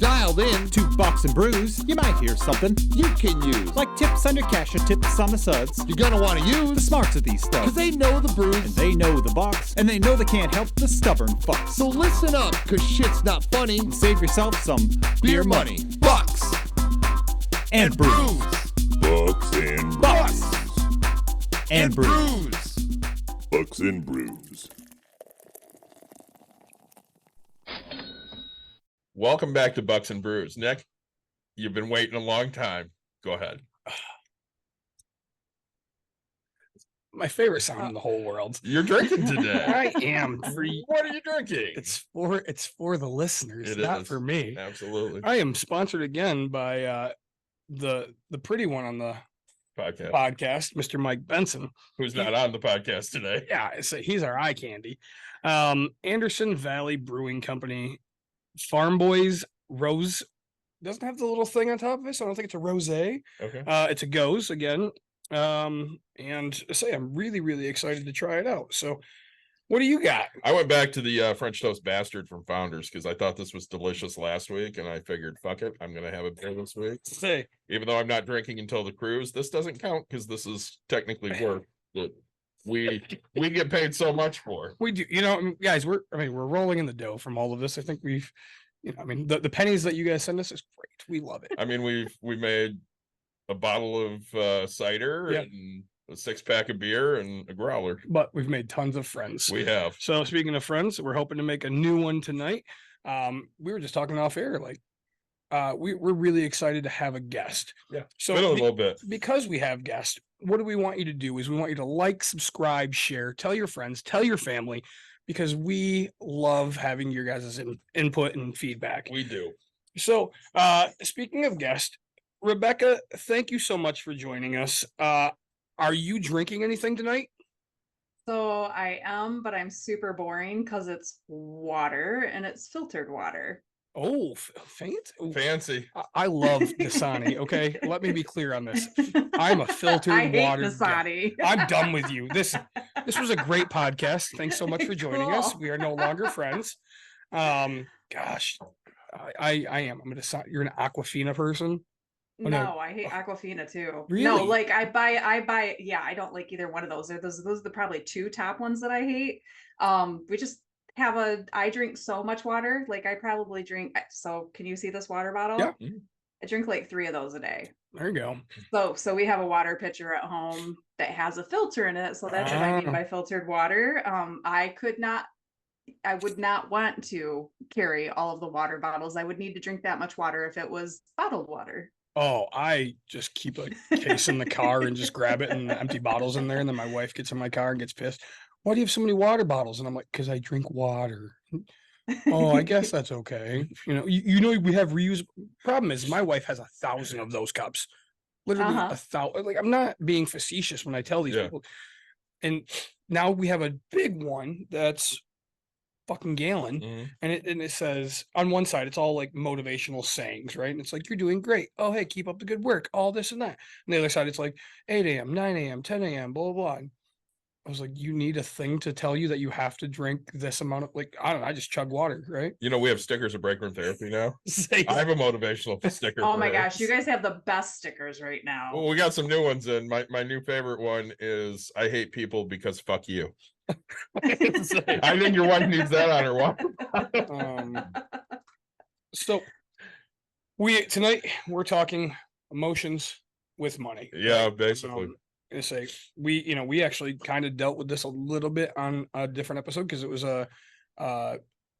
Dialed in to Bucks and Brews, you might hear something you can use. like tips on your cash or tips on the suds. You're gonna want to The use smarts of these because studs. they know the brews. And they know the Bucks, and they know they can't help the stubborn fucks. So listen up, cause shit's not funny. Save yourself some Beer money. Bucks and brews. Bucks and Bucks Brews. and brews. Bucks and Brews. Welcome back to Bucks and Brews. Nick, you've been waiting a long time. Go ahead. My favorite sound in the whole world. You're drinking today. I am. What are you drinking? It's for the listeners, It not is. for me. Absolutely. I am sponsored again by the pretty one on the Podcast. podcast, Mr. Mike Benson. Who's not on the podcast today? Yeah, he's our eye candy. Anderson Valley Brewing Company, Farm Boys Rose. Doesn't have the little thing on top of it, so I don't think it's a rosé. Okay. It's a Goes again. And say I'm really, really excited to try it out. So what do you got? I went back to the French Toast Bastard from Founders because I thought this was delicious last week, and I figured, fuck it, I'm gonna have a beer this week. Say, Even though I'm not drinking until the cruise, this doesn't count because this is technically work that we get paid so much for. we do, guys, we're rolling in the dough from all of this. I think we've, the pennies that you guys send us is great. We love it. I mean, we made a bottle of cider Yeah. and a 6-pack of beer and a growler. But we've made tons of friends. We have. So speaking of friends, we're hoping to make a new one tonight. We were just talking off air, like we're really excited to have a guest. Yeah. So Been a little bit. because we have guests, what do we want you to do is we want you to like, subscribe, share, tell your friends, tell your family, because we love having your guys' input and feedback. We do. So speaking of guests, Rebecca, thank you so much for joining us. Are you drinking anything tonight? So I am, but I'm super boring because it's water and it's filtered water. Oh, Fancy. I love Dasani. Okay, let me be clear on this. I'm a filtered I hate water guy. Dasani. I'm done with you. This was a great podcast. Thanks so much for joining us. Cool. We are no longer friends. Gosh, I am. I'm gonna. You're an Aquafina person. Oh, no. No, I hate Aquafina too. Really? No, like I buy. Yeah, I don't like either one of those. Those are the probably two top ones that I hate. We just have I drink so much water. Like I probably drink. So can you see this water bottle? Yeah. I drink like 3 of those a day. There you go. So we have a water pitcher at home that has a filter in it. So that's what I mean by filtered water. I would not want to carry all of the water bottles. I would need to drink that much water if it was bottled water. Oh, I just keep a case in the car and just grab it and empty bottles in there. And then my wife gets in my car and gets pissed. Why do you have so many water bottles? And I'm like, because I drink water. Oh, I guess that's okay. We have reuse. Problem is, my wife has 1,000 of those cups. Literally 1,000. Like, I'm not being facetious when I tell these Yeah. people. And now we have a big one that's fucking gallon. Mhm. And it says on one side, it's all like motivational sayings, right? And it's like, you're doing great. Oh, hey, keep up the good work, all this and that. And the other side, it's like 8 a.m., 9 a.m., 10 a.m., blah, blah, blah. And I was like, you need a thing to tell you that you have to drink this amount of, like, I don't know, I just chug water, right? We have stickers of break room therapy now. Say, I have a motivational sticker. Oh for my her. gosh, you guys have the best stickers right now. Well, we got some new ones in. My new favorite one is I hate people because fuck you. I think your wife needs that on her water. So tonight we're talking emotions with money. Yeah, basically. I say we actually kind of dealt with this a little bit on a different episode because it was a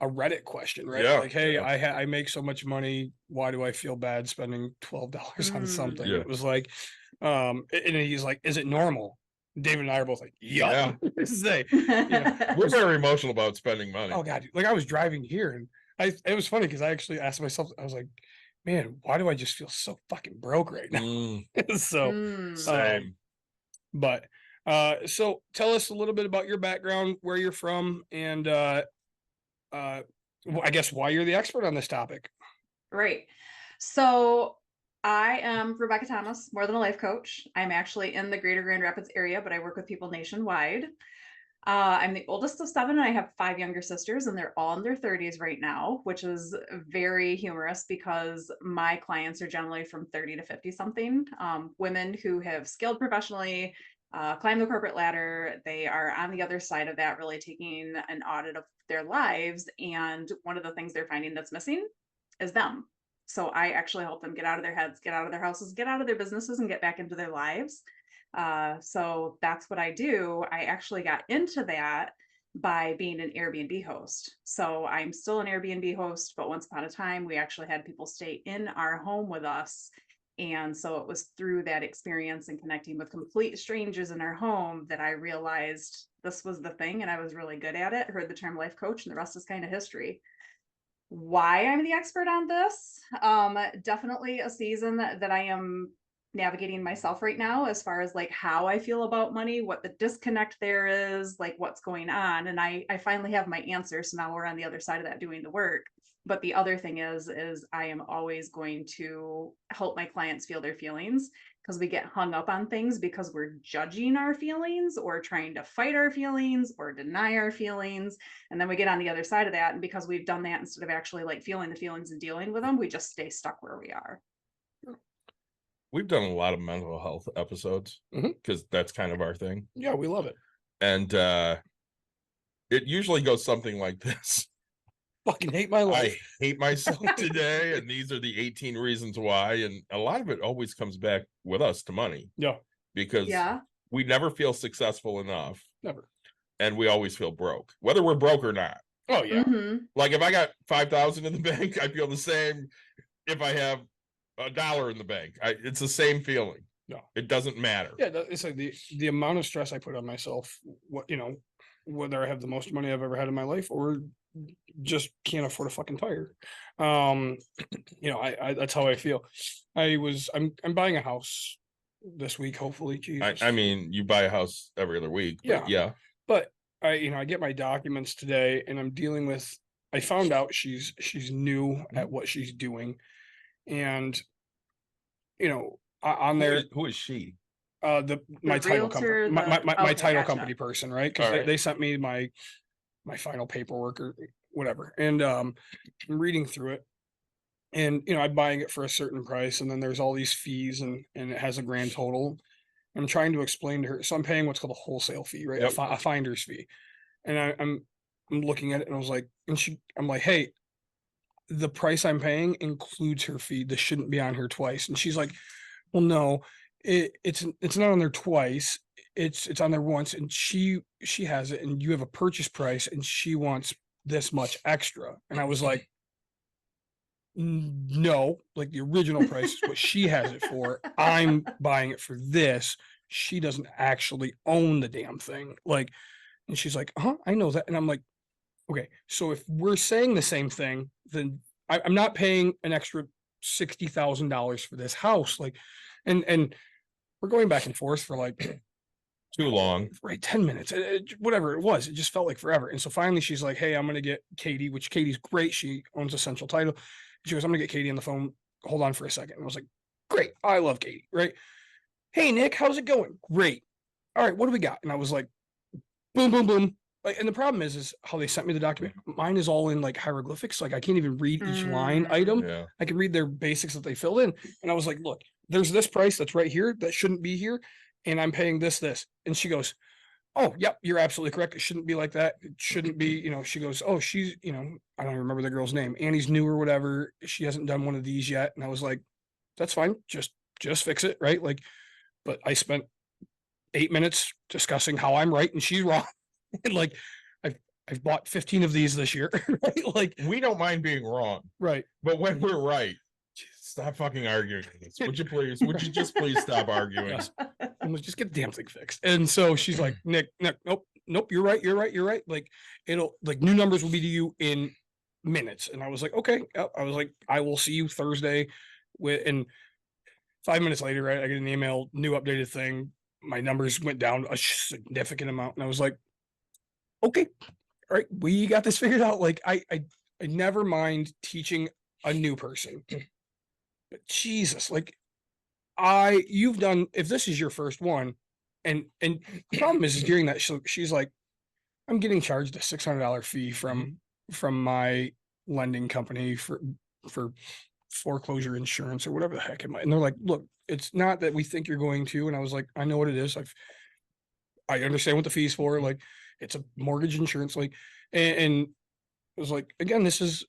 Reddit question, right? Yeah, Like, hey, yeah. I make so much money. Why do I feel bad spending $12 on something? Yeah. It was like, and he's like, is it normal? David and I are both like, yeah. Say, We're very emotional about spending money. oh god, like I was driving here and it was funny because I actually asked myself, I was like, man, why do I just feel so fucking broke right now? Mm, So same. but so tell us a little bit about your background, where you're from, and I guess why you're the expert on this topic. Right. So I am Rebecca Thomas, more than a life coach. I'm actually in the greater Grand Rapids area, but I work with people nationwide. I'm the oldest of 7, and I have 5 younger sisters, and they're all in their 30s right now, which is very humorous because my clients are generally from 30 to 50 something. Women who have scaled professionally, climbed the corporate ladder. They are on the other side of that, really taking an audit of their lives. And one of the things they're finding that's missing is them. So I actually help them get out of their heads, get out of their houses, get out of their businesses, and get back into their lives. So that's what I do. I actually got into that by being an Airbnb host. So I'm still an Airbnb host, but once upon a time, we actually had people stay in our home with us. And so it was through that experience and connecting with complete strangers in our home that I realized this was the thing, and I was really good at it. Heard the term life coach, and the rest is kind of history. Why I'm the expert on this? Definitely a season that I am navigating myself right now, as far as like how I feel about money, what the disconnect there is, like what's going on. And I finally have my answer. So now we're on the other side of that doing the work. But the other thing is I am always going to help my clients feel their feelings, because we get hung up on things because we're judging our feelings or trying to fight our feelings or deny our feelings. And then we get on the other side of that. And because we've done that, instead of actually like feeling the feelings and dealing with them, we just stay stuck where we are. We've done a lot of mental health episodes because that's kind of our thing. Yeah, we love it. And it usually goes something like this. Fucking hate my life. I hate myself today, and these are the 18 reasons why. And a lot of it always comes back with us to money. Yeah. Because we never feel successful enough. Never. And we always feel broke, whether we're broke or not. Oh, yeah. Like if I got 5,000 in the bank, I feel the same if I have $1 in the bank. It's the same feeling. No, it doesn't matter. Yeah, it's like the amount of stress I put on myself, whether I have the most money I've ever had in my life or just can't afford a fucking tire. That's how I feel. I'm buying a house this week, hopefully. Jesus. I mean, you buy a house every other week. But I get my documents today, and I'm dealing with. I found out she's new at what she's doing, and on there. Who is she? My title company, my title company person, right? Because they sent me my final paperwork or whatever, and I'm reading through it, and I'm buying it for a certain price, and then there's all these fees, and it has a grand total. I'm trying to explain to her, so I'm paying what's called a wholesale fee, right? A finder's fee, and I'm looking at it, and I was like, I'm like, hey, the price I'm paying includes her fee. This shouldn't be on here twice. And she's like, well, no, it's not on there twice. It's on there once, and she has it, and you have a purchase price, and she wants this much extra. And I was like, no, like the original price is what she has it for. I'm buying it for this. She doesn't actually own the damn thing. Like, and she's like, I know that. And I'm like, okay, so if we're saying the same thing, then I'm not paying an extra $60,000 for this house. Like, and we're going back and forth for like too long, right? 10 minutes, whatever it was. It just felt like forever. And so finally she's like, hey, I'm going to get Katie, which Katie's great. She owns Essential Title. She goes, I'm going to get Katie on the phone. Hold on for a second. And I was like, great. I love Katie, right? Hey, Nick, how's it going? Great. All right, what do we got? And I was like, boom, boom, boom. Like, and the problem is how they sent me the document. Mine is all in like hieroglyphics. Like I can't even read each line item. Yeah. I can read their basics that they filled in. And I was like, look, there's this price that's right here that shouldn't be here. And I'm paying this. And she goes, oh, yep, you're absolutely correct. It shouldn't be like that. It shouldn't be, she goes, oh, she's, I don't remember the girl's name. Annie's new or whatever. She hasn't done one of these yet. And I was like, that's fine. Just fix it. Right. Like, but I spent 8 minutes discussing how I'm right and she's wrong. And like, I've bought 15 of these this year. Right? Like, we don't mind being wrong. Right. But when we're right, stop fucking arguing. Would you please? Would you just please stop arguing? Yes. I'm like, just get the damn thing fixed. And so she's like, Nick, nope, you're right. Like, it'll, like, new numbers will be to you in minutes. And I was like, okay. I was like, I will see you Thursday. And 5 minutes later, right, I get an email, new updated thing. My numbers went down a significant amount. And I was like, okay, all right, we got this figured out. Like, I never mind teaching a new person. But Jesus, like, you've done, if this is your first one, and the problem is during that, she's like, I'm getting charged a $600 fee from my lending company for foreclosure insurance or whatever the heck it might. And they're like, look, it's not that we think you're going to. And I was like, I know what it is. I understand what the fee's for. Like, it's a mortgage insurance. Like, and it was like, again, this is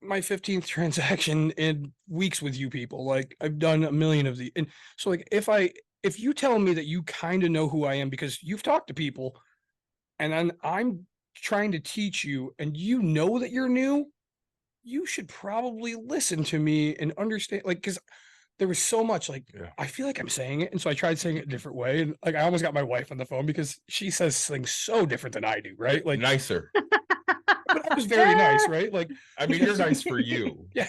my 15th transaction in weeks with you people. Like, I've done a million of these. And so like, if you tell me that you kind of know who I am because you've talked to people and then I'm trying to teach you and you know that you're new, you should probably listen to me and understand, like, because there was so much like, I feel like I'm saying it. And so I tried saying it a different way. And like, I almost got my wife on the phone because she says things so different than I do. Right. Like Nicer. but I was very nice. Right. Like, I mean, you're nice for you. Yeah.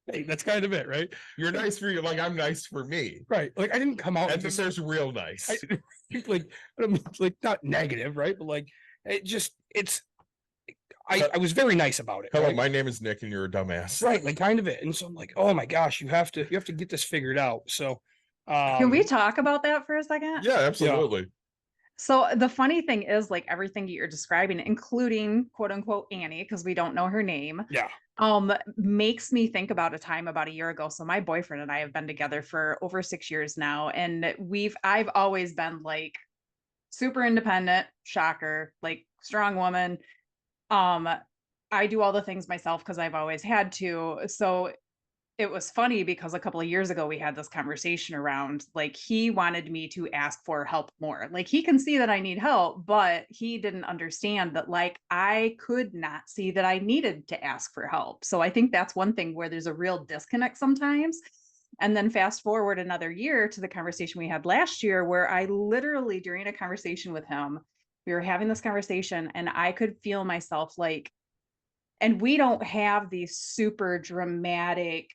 Hey, that's kind of it. Right. You're nice for you. Like, I'm nice for me. Right. Like, I didn't come out And then there's real nice. like, but I'm like, not negative. Right. But like, I was very nice about it. Hello, right? my name is Nick and you're a dumbass. Right, like kind of it. And so I'm like, oh my gosh, you have to get this figured out. So Can we talk about that for a second? Yeah, absolutely. So the funny thing is, like, everything you're describing, including quote unquote Annie, because we don't know her name, Yeah. makes me think about a time about a year ago. So my boyfriend and I have been together for over 6 years now, and I've always been like super independent, shocker, like strong woman. I do all the things myself because I've always had to. So it was funny because a couple of years ago we had this conversation around, like, he wanted me to ask for help more. Like, he can see that I need help, but he didn't understand that, like, I could not see that I needed to ask for help. So I think that's one thing where there's a real disconnect sometimes. And then fast forward another year to the conversation we had last year, where I literally, during a conversation with him, we were having this conversation and I could feel myself like, and we don't have these super dramatic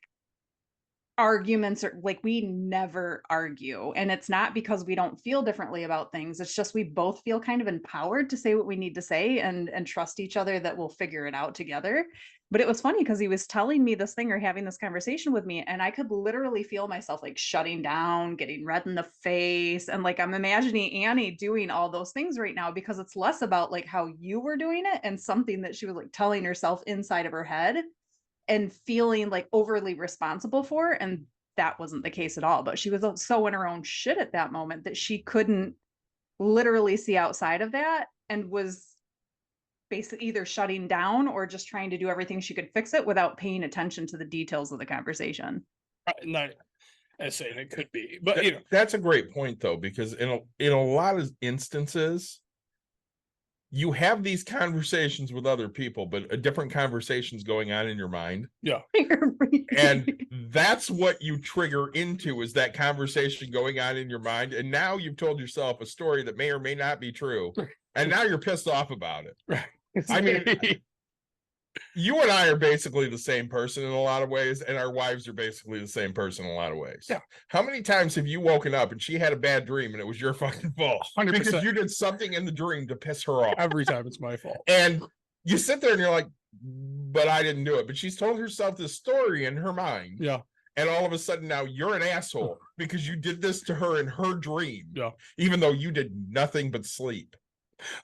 arguments, or like, we never argue. And it's not because we don't feel differently about things. It's just we both feel kind of empowered to say what we need to say and trust each other that we'll figure it out together. But it was funny because he was telling me this thing or having this conversation with me, and I could literally feel myself like shutting down, getting red in the face. And like, I'm imagining Annie doing all those things right now, because it's less about like how you were doing it and something that she was like telling herself inside of her head and feeling like overly responsible for. And that wasn't the case at all. But she was so in her own shit at that moment that she couldn't literally see outside of that, and was basically either shutting down or just trying to do everything she could fix it without paying attention to the details of the conversation. Not as saying it could be, but you know, That's a great point though, because in a lot of instances, you have these conversations with other people, but a different conversation's going on in your mind. Yeah. And that's what you trigger into, is that conversation going on in your mind. And now you've told yourself a story that may or may not be true. And now you're pissed off about it. Right. I mean, you and I are basically the same person in a lot of ways, and our wives are basically the same person in a lot of ways. Yeah. How many times have you woken up and she had a bad dream and it was your fucking fault? 100%. Because you did something in the dream to piss her off. Every time it's my fault. And you sit there and you're like, but I didn't do it. But she's told herself this story in her mind. Yeah. And all of a sudden now you're an asshole because you did this to her in her dream. Yeah. Even though you did nothing but sleep.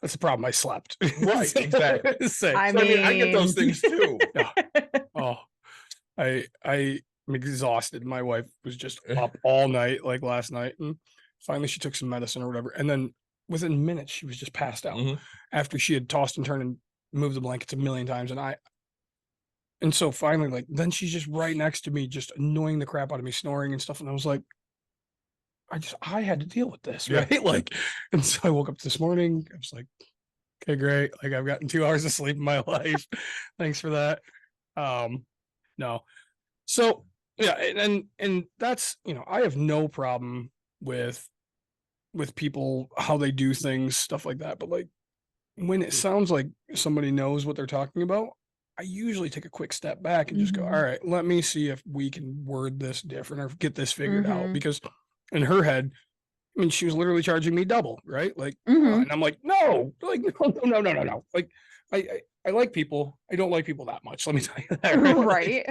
That's the problem. I slept. Right, exactly. I I get those things too. Oh, I'm exhausted. My wife was just up all night, like last night, and finally she took some medicine or whatever. And then within minutes, she was just passed out after she had tossed and turned and moved the blankets a million times. And so finally, like, then she's just right next to me, just annoying the crap out of me, snoring and stuff. And I was like, I had to deal with this, right? Like, and so I woke up this morning. I was like, okay, great. Like, I've gotten 2 hours of sleep in my life. Thanks for that. No. So yeah, and that's, you know, I have no problem with people, how they do things, stuff like that. But like, when it sounds like somebody knows what they're talking about, I usually take a quick step back and just go, all right, let me see if we can word this different or get this figured out. Because in her head, I mean, she was literally charging me double, right? Like, and I'm like, no, like, no. Like, I like people. I don't like people that much. Let me tell you that. Right.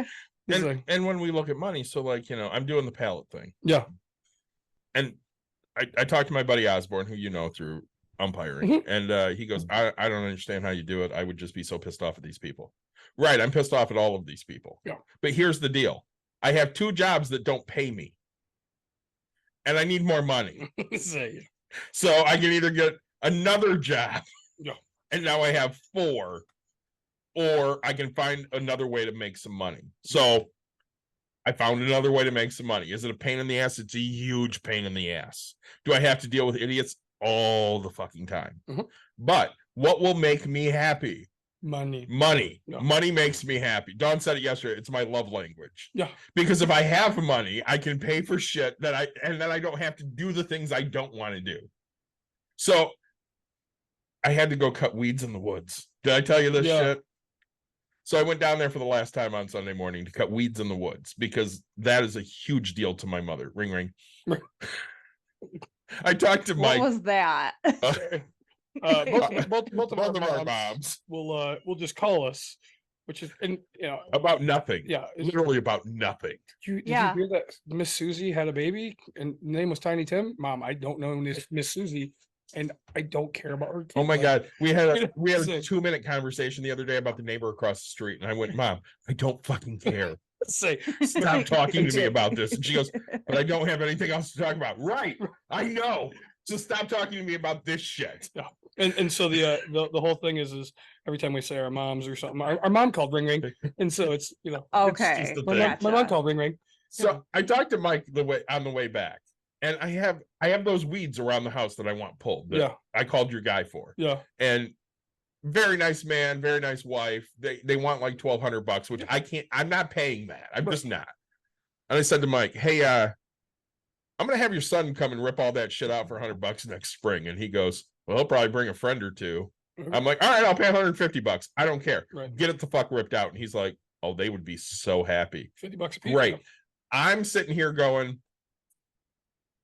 And when we look at money, so like, you know, I'm doing the pallet thing. Yeah. And I talked to my buddy Osborne, who you know through umpiring, and he goes, I don't understand how you do it. I would just be so pissed off at these people. Right, I'm pissed off at all of these people. Yeah. But here's the deal: I have 2 jobs that don't pay me, and I need more money. Say, So I can either get another job, Yeah. and now I have 4, or I can find another way to make some money. So I found another way to make some money. Is it a pain in the ass? It's a huge pain in the ass. Do I have to deal with idiots all the fucking time? Mhm. But what will make me happy? money. Money. Yeah. Money makes me happy. Dawn said it yesterday. It's my love language. Yeah. Because if I have money, I can pay for shit that and then I don't have to do the things I don't want to do. So I had to go cut weeds in the woods. Did I tell you this Yeah. shit? So I went down there for the last time on Sunday morning to cut weeds in the woods because that is a huge deal to my mother. Ring, ring. I talked to What Mike. was that? Both of Both of our our moms moms will just call us, which is, and about nothing. yeah, Literally about nothing. did Yeah. you hear that Miss Susie had a baby and the name was Tiny Tim? Mom, I don't know Miss Susie, and I don't care about her. Oh my kid. God. We had You know, a say- 2-minute conversation the other day about the neighbor across the street. And I went, Mom, I don't fucking care. Say, Stop talking to me about this. And she goes, but I don't have anything else to talk about. Right. I know. So stop talking to me about this shit. and so the whole thing is every time we say our moms or something, our mom called ring ring, and so it's Okay. just the my thing. mom Gotcha. called ring ring. So I talked to Mike on the way back. And I have those weeds around the house that I want pulled. That Yeah. I called your guy for. Yeah, And very nice man, very nice wife. They want like $1,200, which I'm not paying that. I'm just not. And I said to Mike, hey, I'm gonna have your son come and rip all that shit out for $100 next spring. And he goes, well, he'll probably bring a friend or 2. Mhm. I'm like, all right, I'll pay $150. I don't care. right. Get it the fuck ripped out. And he's like, oh, they would be so happy. $50 a piece. Right. I'm sitting here going,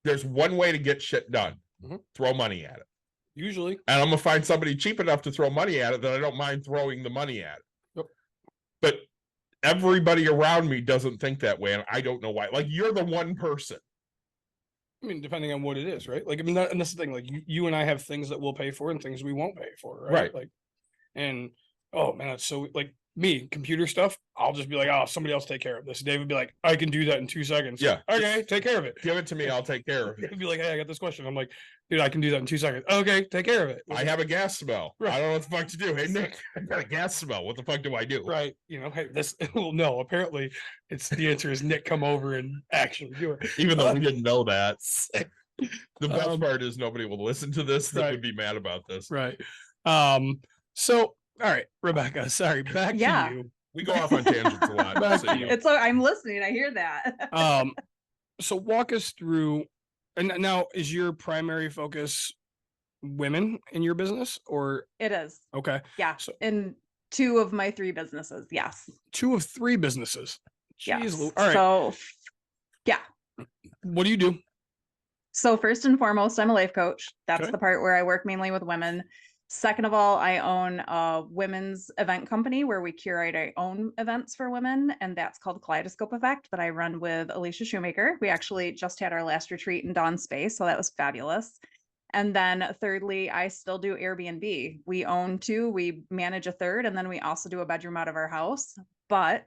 there's one way to get shit done. Mhm. Throw money at it. Usually, And I'm gonna find somebody cheap enough to throw money at it that I don't mind throwing the money at it. Yep. But everybody around me doesn't think that way, and I don't know why. Like, you're the one person. I mean, depending on what it is, right? Like, I mean, that, and that's the thing. Like, you and I have things that we'll pay for and things we won't pay for, right? Right. Like, and oh man, it's so like me, computer stuff. I'll just be like, oh, somebody else take care of this. Dave would be like, I can do that in 2 seconds. Yeah. Okay, take care of it. Give it to me, I'll take care of it. He'd be like, hey, I got this question. I'm like, dude, I can do that in 2 seconds. Okay, take care of it. I have a gas smell. Right. I don't know what the fuck to do. Hey Nick, I got a gas smell. What the fuck do I do? Right. Hey, this, well, no, apparently it's the answer is Nick, come over and actually do it. Even though we didn't know that. The best Um, part is nobody will listen to this that right. would be mad about this. Right. So, all right, Rebecca, sorry, back Yeah. to you. We go off on tangents a lot. Back so to you you. know. It's I'm listening. I hear that. So walk us through, and now is your primary focus women in your business or It is. okay, Yeah. So- In 2 of my 3 businesses. Yes. 2 of 3 businesses? Jeez, Yes. Lou- all right. So What do you do? So first and foremost, I'm a life coach. That's Okay. the part where I work mainly with women. Second of all, I own a women's event company where we curate our own events for women, and that's called Kaleidoscope Effect that I run with Alicia Shoemaker. We actually just had our last retreat in Dawn Space, so that was fabulous. And then thirdly, I still do Airbnb. We own 2, we manage a third, and then we also do a bedroom out of our house. But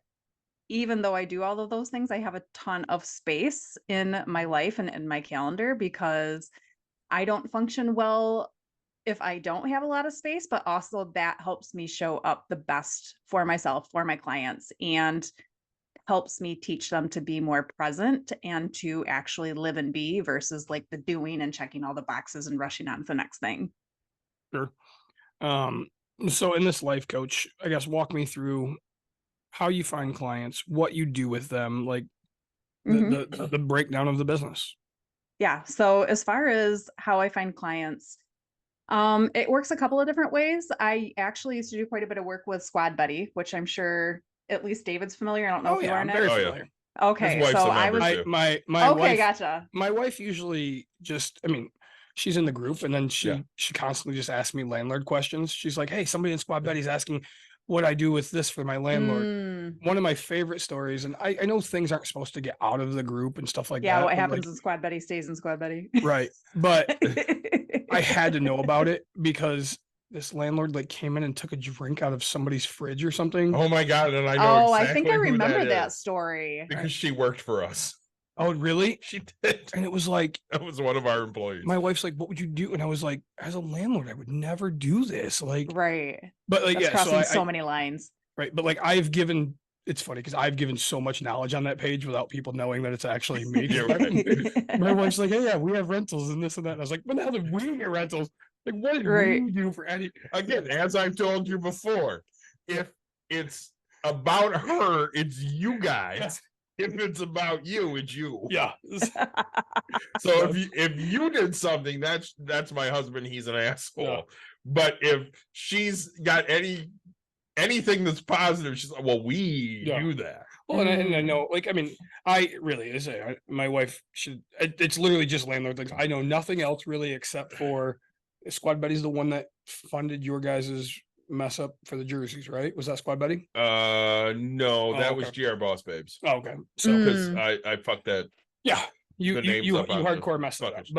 even though I do all of those things, I have a ton of space in my life and in my calendar because I don't function well if I don't have a lot of space, but also that helps me show up the best for myself, for my clients, and helps me teach them to be more present and to actually live and be versus like the doing and checking all the boxes and rushing on to the next thing. So in this life coach, I guess walk me through how you find clients, what you do with them, like Mhm. the breakdown of the business. Yeah. So as far as how I find clients, it works a couple of different ways. I actually used to do quite a bit of work with Squad Buddy, which I'm sure at least David's familiar. I don't know if you are, I'm Nick. very Oh, yeah. familiar. Okay. His wife's So a I member, was too. My okay. wife, Gotcha. my wife usually just, I mean, she's in the group and then she Yeah. she constantly just asks me landlord questions. She's like, hey, somebody in Squad Betty's asking, what I do with this for my landlord. Mm, One of my favorite stories, and I know things aren't supposed to get out of the group and stuff like yeah, that. what but, happens like, in Squad Buddy stays in Squad Buddy. right. But I had to know about it because this landlord like came in and took a drink out of somebody's fridge or something. Oh my god, and I know Oh, exactly I think I who remember that is, story. because she worked for us. Oh, really? She did. And it was like, That was one of our employees. my wife's like, what would you do? And I was like, as a landlord, I would never do this. Like, Right. but like, That's yeah, so crossing I, so many lines. right. But like, it's funny because I've given so much knowledge on that page without people knowing that it's actually me. Yeah, right. My wife's like, hey, yeah, we have rentals and this and that. And I was like, but now that we get rentals, like, what did Right. we do for any? Again, as I've told you before, if it's about her, it's you guys. If it's about you, it's you. Yeah. So if you did something, that's my husband. He's an asshole. Yeah. But if she's got anything that's positive, she's like, well, we Yeah. do that. Well, and I know, like, I mean, I really, my wife it's literally just landlord things. I know nothing else really except for Squad Buddy's the one that funded your guys's mess up for the jerseys, right? Was that Squad Buddy? No, that was okay. GR Boss Babes. Oh, okay. So, Because Mm. I fucked that. yeah, you The names up on the hardcore messed that up. fucking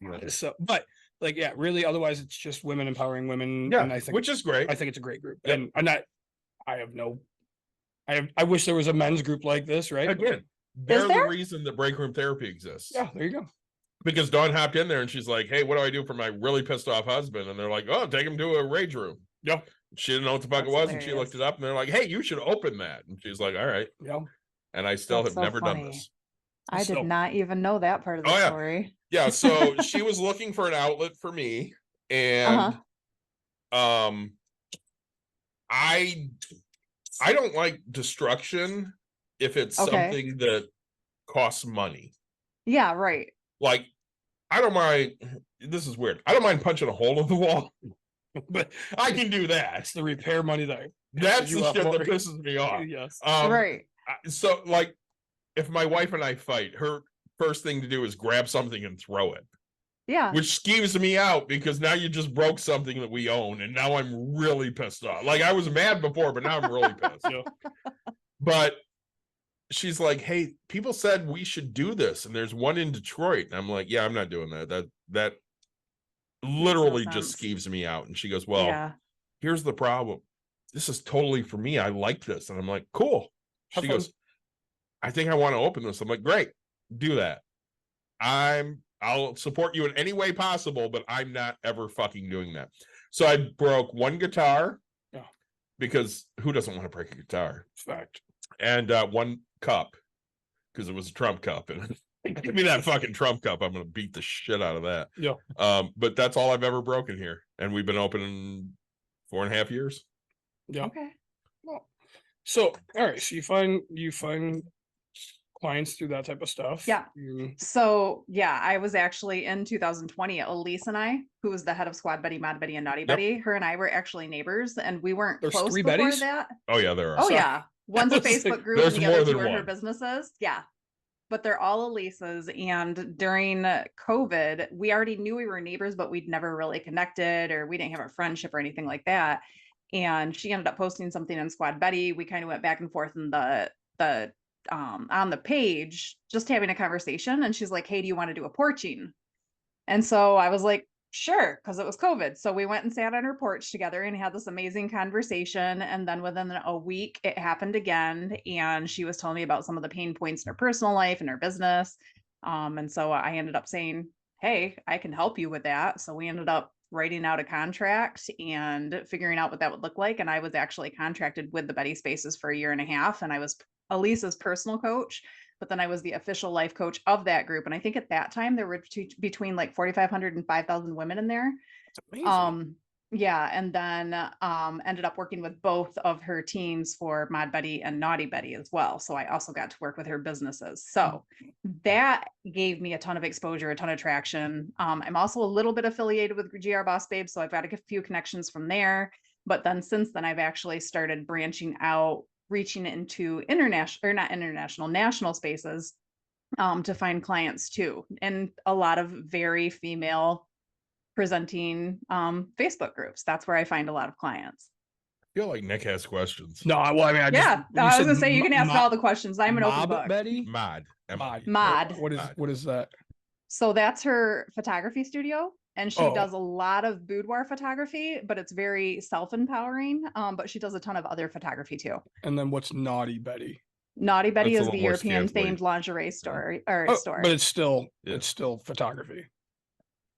But shirt. so, but like, yeah, really, otherwise it's just women empowering women. Yeah, and I think which is great. I think it's a great group. Yep. And I'm not, I wish there was a men's group like this, right? Again, they're the there? reason that break room therapy exists. Yeah, there you go. Because Dawn hopped in there and she's like, hey, what do I do for my really pissed off husband? And they're like, oh, take him to a rage room. Yep. She didn't know what the fuck it That's was, and she hilarious. looked it up and they're like, hey, you should open that. And she's like, all right. Yeah. And I still That's have so never done funny. this. I So- did not even know that part of the Oh, yeah. story. Yeah, so she was looking for an outlet for me, and I don't like destruction if it's Okay. something that costs money. Yeah, right. Like, I don't mind, this is weird, I don't mind punching a hole in the wall, but I can do that. It's the repair money that That's you the off shit that more. pisses me off. yes. Right. So like, if my wife and I fight, her first thing to do is grab something and throw it, Yeah. which skeeves me out because now you just broke something that we own, and now I'm really pissed off. Like, I was mad before, but now I'm really pissed. But she's like, hey, people said we should do this, and there's one in Detroit. And I'm like, yeah, I'm not doing that. That literally just sense. skeeves me out. And she goes, well, Yeah. here's the problem. This is totally for me. I like this. And I'm like, cool. Have She fun. goes, I think I want to open this. I'm like, great, do that. I'll support you in any way possible, but I'm not ever fucking doing that. So I broke one guitar. Yeah. Because who doesn't want to break a guitar? Fact. And one cup, because it was a Trump cup. And give me that fucking Trump cup. I'm gonna beat the shit out of that. Yeah. But that's all I've ever broken here. And we've been open in 4.5 years. Yeah. Okay. So, all right. So you find clients through that type of stuff. Yeah. You- So yeah, I was actually in 2020. Elise and I, who was the head of Squad Buddy, Mod Buddy, and Naughty Buddy, her and I were actually neighbors, and we weren't There's close 3 before Bettys? that. Oh yeah, there are. Oh So- yeah, one's a was like, Facebook group, there's and the more other than two are her one. businesses. Yeah, but they're all Elise's. And during COVID, we already knew we were neighbors, but we'd never really connected, or we didn't have a friendship or anything like that. And she ended up posting something on Squad Buddy. We kind of went back and forth in the on the page, just having a conversation. And she's like, hey, do you want to do a porching? And so I was like, sure, because it was COVID. So we went and sat on her porch together and had this amazing conversation. And then within a week, it happened again. And she was telling me about some of the pain points in her personal life and her business. And so I ended up saying, hey, I can help you with that. So we ended up writing out a contract and figuring out what that would look like. And I was actually contracted with the Betty Spaces for 1.5 years. And I was Elisa's personal coach, but then I was the official life coach of that group. And I think at that time there were between like 4,500 and 5,000 women in there. It's amazing. Yeah. And then ended up working with both of her teams for Mod Buddy and Naughty Buddy as well. So I also got to work with her businesses. So that gave me a ton of exposure, a ton of traction. I'm also a little bit affiliated with GR Boss Babe, so I've got a few connections from there. But then since then, I've actually started branching out, reaching into national spaces to find clients too. And a lot of very female presenting Facebook groups. That's where I find a lot of clients. feel like Nick has questions. No, well, I mean, I just, Yeah, you I was said gonna say you can ask Mo- all the questions. I'm an open Mob book. Betty. Mod. Mod. Mod. What is that? So that's her photography studio, and she Oh. does a lot of boudoir photography, but it's very self-empowering. But she does a ton of other photography too. And then what's Naughty Betty? Naughty Betty That's a is the little more European scantily. themed lingerie store or Oh, store. but it's still Yeah. photography.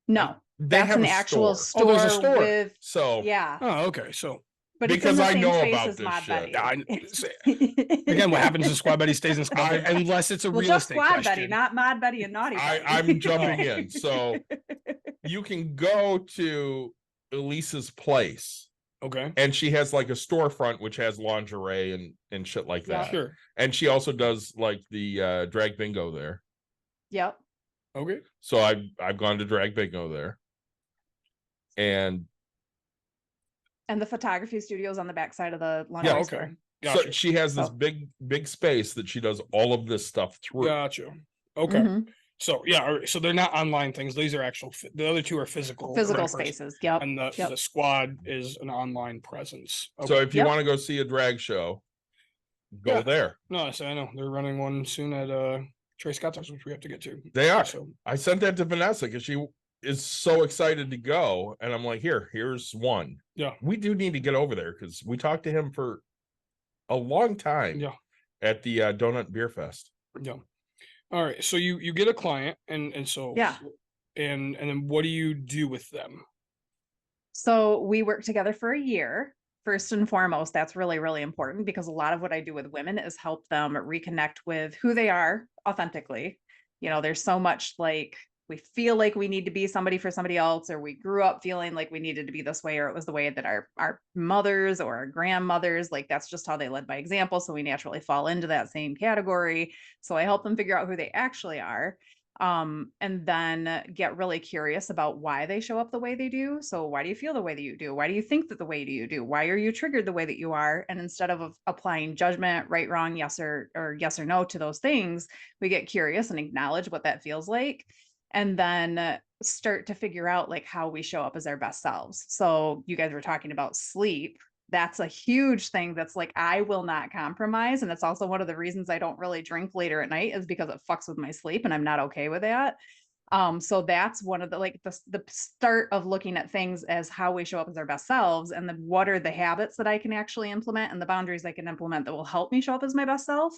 No, They that's have an a actual store. Oh, there's a store store. with So yeah, Oh, okay. So but Because it's I in the know same space about as this Mod shit. Betty. again, what happens in Squad Betty stays in Squad Betty, I- unless it's a Well, real just estate Squad question. Betty, not Mod Betty and Naughty Betty. I'm jumping in. So you can go to Elisa's place, Okay. and she has like a storefront which has lingerie and shit like Yeah. that. Sure. And she also does like the drag bingo there. Yep. Okay. So I've gone to drag bingo there. And And the photography studio's on the backside of the lingerie okay. store. Gotcha. so she has this So- big space that she does all of this stuff through. Gotcha. Okay. Mhm. So yeah, all right, so they're not online things. These are actual. The other two are physical. Physical in person. spaces. Yep. And the Yep. squad is an online presence. Okay. So if you Yep. want to go see a drag show, go Yeah. there. No, I know they're running one soon at Trey Scott's house, which we have to get to. They are. So I sent that to Vanessa because she is so excited to go. And I'm like, here's one. yeah, We do need to get over there because we talked to him for a long time yeah, at the Donut Beer Fest. yeah. All right. So you get a client and so Yeah. and then what do you do with them? So we work together for a year. First and foremost, that's really, really important because a lot of what I do with women is help them reconnect with who they are authentically. You know, there's so much like we feel like we need to be somebody for somebody else, or we grew up feeling like we needed to be this way, or it was the way that our mothers or our grandmothers, like that's just how they led by example. So we naturally fall into that same category. So I help them figure out who they actually are. And then get really curious about why they show up the way they do. So why do you feel the way that you do? Why do you think that the way do you do? Why are you triggered the way that you are? And instead of applying judgment, right, wrong, yes or yes or no to those things, we get curious and acknowledge what that feels like. And then start to figure out like how we show up as our best selves. So you guys were talking about sleep. That's a huge thing that's like I will not compromise, and it's also one of the reasons I don't really drink later at night is because it fucks with my sleep and I'm not okay with that. So that's one of the like the start of looking at things as how we show up as our best selves, and then what are the habits that I can actually implement and the boundaries I can implement that will help me show up as my best self,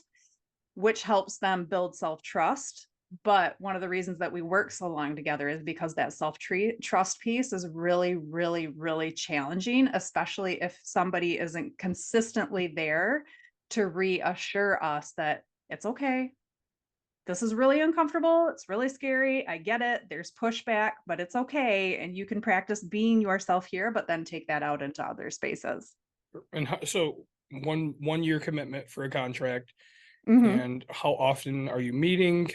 which helps them build self-trust. But one of the reasons that we work so long together is because that self-trust piece is really, really, really challenging, especially if somebody isn't consistently there to reassure us that it's okay. This is really uncomfortable. It's really scary. I get it. There's pushback, but it's okay. And you can practice being yourself here, but then take that out into other spaces. And so 1 year commitment for a contract. Mhm. And how often are you meeting,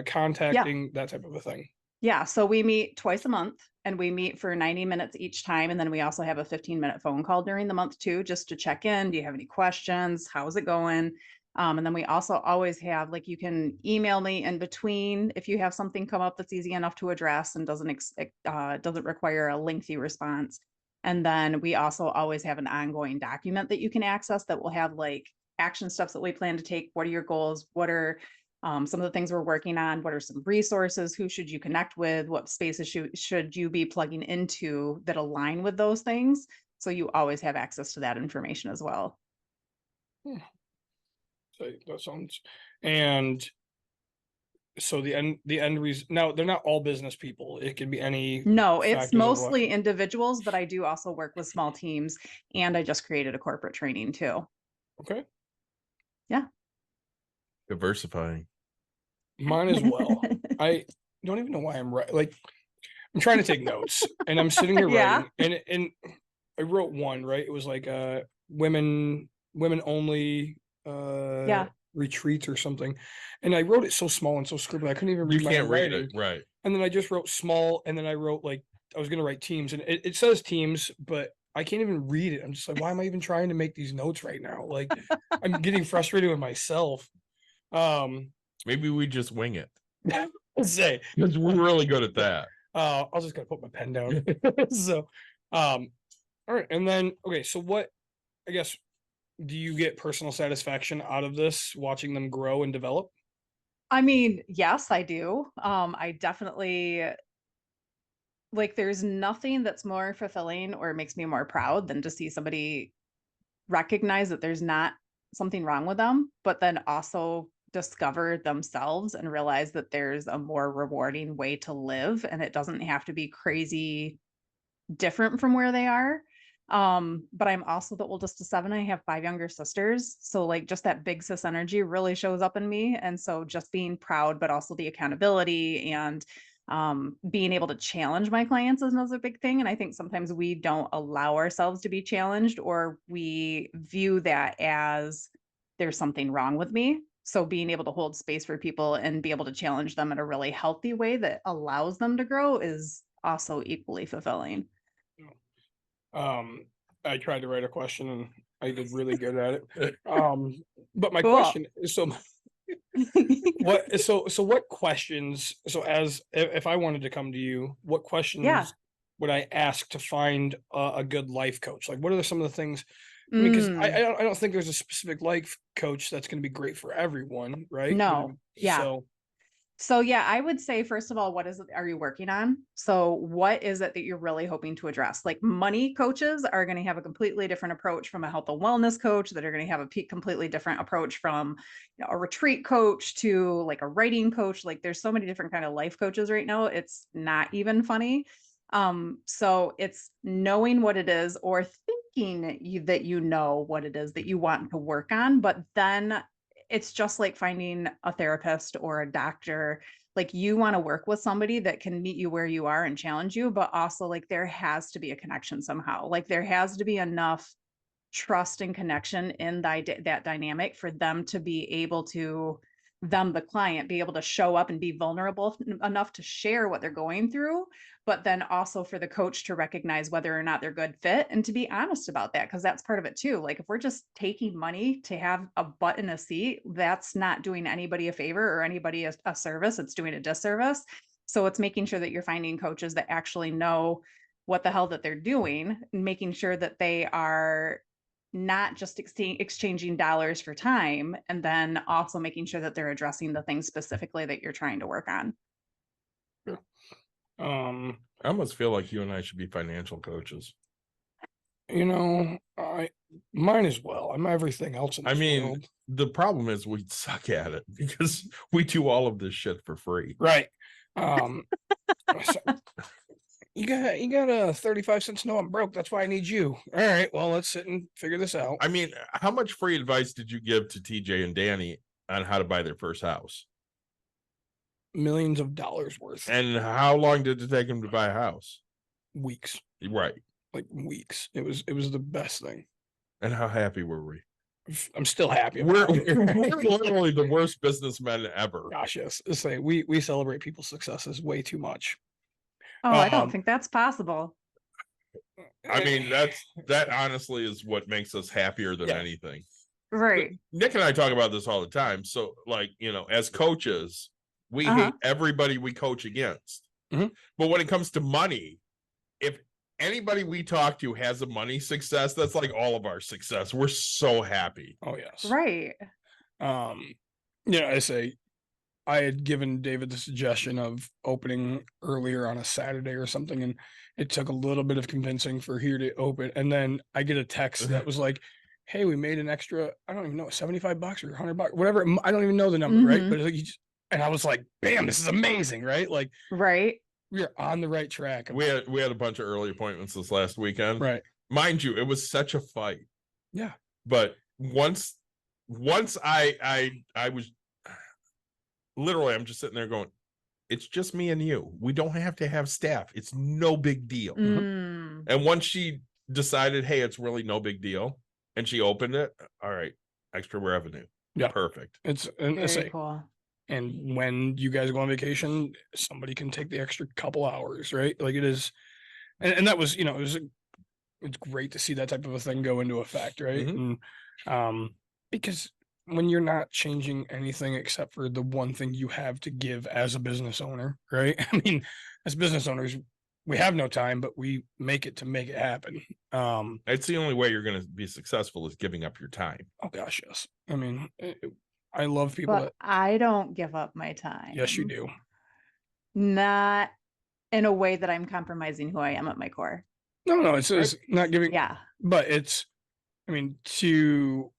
contacting, that type of a thing? Yeah, so we meet twice a month and we meet for 90 minutes each time. And then we also have a 15-minute phone call during the month too, just to check in. Do you have any questions? How's it going? And then we also always have, like, you can email me in between if you have something come up that's easy enough to address and doesn't require a lengthy response. And then we also always have an ongoing document that you can access that will have like action steps that we plan to take. What are your goals? What are some of the things we're working on? What are some resources? Who should you connect with? What spaces should you be plugging into that align with those things? So you always have access to that information as well. So that sounds, and so the end reason, now they're not all business people. It can be any. No, factors it's of what- mostly individuals, but I do also work with small teams, and I just created a corporate training too. Okay. Diversifying. Mine as well. I don't even know why I'm right. Like, I'm trying to take notes and I'm sitting here Yeah. writing and I wrote one, right? It was like women only retreats or something. And I wrote it so small and so scribbly I couldn't even read You my can't own read writing. it, right? And then I just wrote small, and then I wrote like I was gonna write teams, and it says teams, but I can't even read it. I'm just like, why am I even trying to make these notes right now? Like, I'm getting frustrated with myself. Maybe we just wing it Let's say, because we're really good at that. I'll just gotta put my pen down. So, all right, and then okay, so what I guess, do you get personal satisfaction out of this, watching them grow and develop? I mean, yes, I do. I definitely like there's nothing that's more fulfilling or makes me more proud than to see somebody recognize that there's not something wrong with them, but then also discover themselves and realize that there's a more rewarding way to live and it doesn't have to be crazy different from where they are. But I'm also the oldest of 7. I have 5 younger sisters. So like just that big sis energy really shows up in me. And so just being proud, but also the accountability and being able to challenge my clients is another big thing. And I think sometimes we don't allow ourselves to be challenged, or we view that as there's something wrong with me. So being able to hold space for people and be able to challenge them in a really healthy way that allows them to grow is also equally fulfilling. I tried to write a question and I did really good at it. But my Cool. question is, so what questions, so as if I wanted to come to you, what questions would I ask to find a good life coach? Like, what are some of the things? I mean, because I don't think there's a specific life coach that's going to be great for everyone, right? No. Yeah. So yeah, I would say, first of all, what is it are you working on? So what is it that you're really hoping to address? Like money coaches are going to have a completely different approach from a health and wellness coach, that are going to have a completely different approach from a retreat coach to like a writing coach. Like there's so many different kind of life coaches right now. It's not even funny. So it's knowing what it is, or thinking that you know what it is that you want to work on, but then it's just like finding a therapist or a doctor. Like you want to work with somebody that can meet you where you are and challenge you, but also like there has to be a connection somehow. Like there has to be enough trust and connection in that dynamic for them to be able to, the client, be able to show up and be vulnerable enough to share what they're going through, but then also for the coach to recognize whether or not they're good fit and to be honest about that, because that's part of it too. Like if we're just taking money to have a butt in a seat, that's not doing anybody a favor or anybody a service. It's doing a disservice. So it's making sure that you're finding coaches that actually know what the hell that they're doing, and making sure that they are not just exchanging dollars for time, and then also making sure that they're addressing the things specifically that you're trying to work on. I almost feel like you and I should be financial coaches. Mine as well. I'm everything else in this world. The problem is we suck at it because we do all of this shit for free. Right. So, you got 35 cents. No, I'm broke. That's why I need you. All right. Well, let's sit and figure this out. I mean, how much free advice did you give to TJ and Danny on how to buy their first house? Millions of dollars worth. And how long did it take them to buy a house? Weeks. Right. Like weeks. It was the best thing. And how happy were we? I'm still happy. We're literally the worst businessmen ever. Gosh, yes. Say we celebrate people's successes way too much. Oh, I don't think that's possible. I mean, that honestly is what makes us happier than anything. Right. Nick and I talk about this all the time. So, like, as coaches, we hate everybody we coach against. Mm-hmm. But when it comes to money, if anybody we talk to has a money success, that's like all of our success. We're so happy. Oh, yes. Right. I say I had given David the suggestion of opening earlier on a Saturday or something, and it took a little bit of convincing for here to open. And then I get a text that was like, hey, we made an extra, I don't even know, $75 or $100, whatever. I don't even know the number, right? But and I was like, bam, this is amazing, right? Like, right. We're on the right track. We had a bunch of early appointments this last weekend. Right. Mind you, it was such a fight. Yeah. But once I was literally, I'm just sitting there going, it's just me and you. We don't have to have staff. It's no big deal. And once she decided, hey, it's really no big deal, and she opened it, all right, extra revenue. Yeah. Perfect. It's Very cool. And when you guys go on vacation, somebody can take the extra couple hours, right? Like it is. And that was, it's great to see that type of a thing go into effect, right? And because when you're not changing anything except for the one thing you have to give as a business owner, right? I mean, as business owners, we have no time, but we make it to make it happen. It's the only way you're going to be successful is giving up your time. Oh gosh, yes. I mean, I love people But I don't give up my time. yes, you do. Not in a way that I'm compromising who I am at my core. No, it's not giving, Yeah. but it's, I mean, to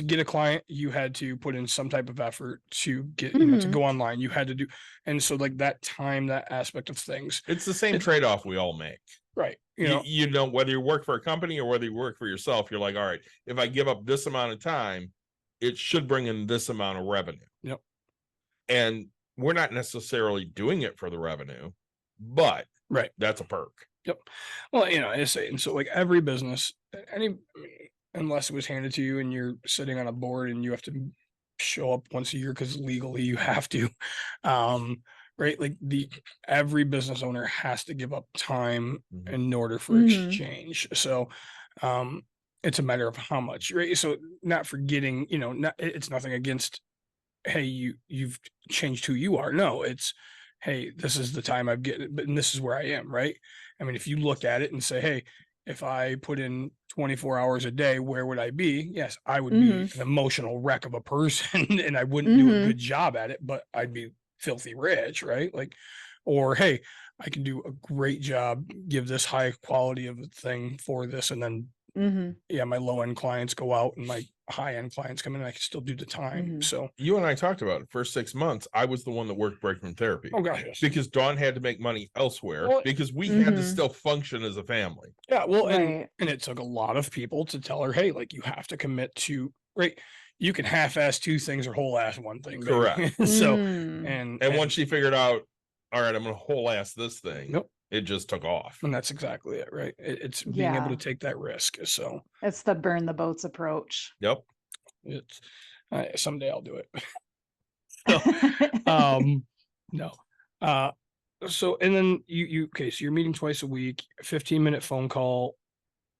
get a client, you had to put in some type of effort to get, to Mhm. go online, you had to do, and so like that time, that aspect of things, It's the same trade-off we all make. right? You know, whether you work for a company or whether you work for yourself, you're like, all right, if I give up this amount of time, it should bring in this amount of revenue. Yep. And we're not necessarily doing it for the revenue, but Right. that's a perk. Well, I say, and so like every business, unless it was handed to you and you're sitting on a board and you have to show up once a year because legally you have to, right? Like every business owner has to give up time Mhm. in order for Mhm. exchange. So, it's a matter of how much, right? So not forgetting, it's nothing against, hey, you've changed who you are. No, it's, hey, this is the time I've getting, but and this is where I am, right? I mean, if you look at it and say, hey, if I put in 24 hours a day, where would I be? Yes, I would be an emotional wreck of a person and I wouldn't do a good job at it, but I'd be filthy rich, right? Like, or hey, I can do a great job, give this high quality of a thing for this, and then Mhm. yeah, my low end clients go out and my high end clients come in and I can still do the time. Mhm. So, You and I talked about it. First 6 months, I was the one that worked break room therapy oh gosh, yes. because Dawn had to make money elsewhere Well, because we had to Mhm. still function as a family. Yeah, well, Right. and it took a lot of people to tell her, hey, like you have to commit to, right? You can half-ass two things or whole-ass one thing. Baby. Correct. So, Mm. and once she figured out, all right, I'm gonna whole ass this thing, Yep. it just took off. and that's exactly it, right? It's being able Yeah. to take that risk. So It's the burn the boats approach. Yep. it's someday I'll do it. So, no. So and then you okay, so you're meeting twice a week, 15-minute phone call.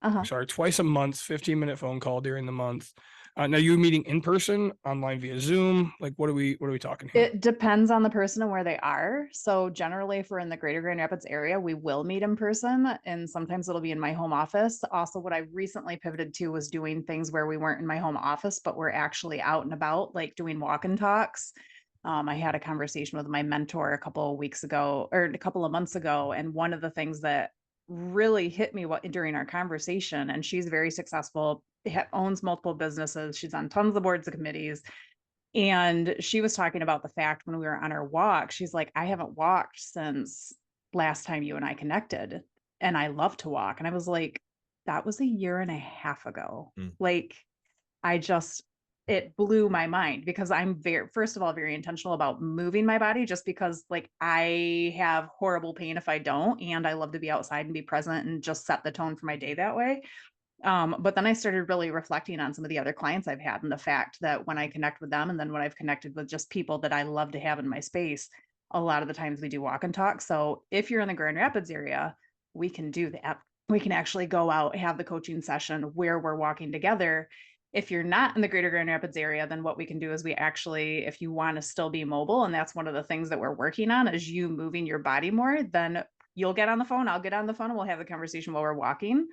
Uh-huh. Sorry, twice a month, 15-minute phone call during the month. Now you meeting in person, online via Zoom? Like what are we talking here? It depends on the person and where they are. So generally, if we're in the greater Grand Rapids area, we will meet in person, and sometimes it'll be in my home office. Also, what I recently pivoted to was doing things where we weren't in my home office, but we're actually out and about, like doing walk and talks. I had a conversation with my mentor a couple of weeks ago or a couple of months ago, and one of the things that really hit me during our conversation, and she's very successful, owns multiple businesses, she's on tons of boards and committees, and she was talking about the fact when we were on our walk, she's like, I haven't walked since last time you and I connected, and I love to walk. And I was like, that was a year and a half ago. Mm. Like, it blew my mind because I'm first of all, very intentional about moving my body just because like I have horrible pain if I don't. And I love to be outside and be present and just set the tone for my day that way. But then I started really reflecting on some of the other clients I've had and the fact that when I connect with them and then when I've connected with just people that I love to have in my space, a lot of the times we do walk and talk. So if you're in the Grand Rapids area, we can do that. We can actually go out, have the coaching session where we're walking together. If you're not in the greater Grand Rapids area, then what we can do is we actually, if you want to still be mobile, and that's one of the things that we're working on is you moving your body more, then you'll get on the phone, I'll get on the phone, and we'll have the conversation while we're walking.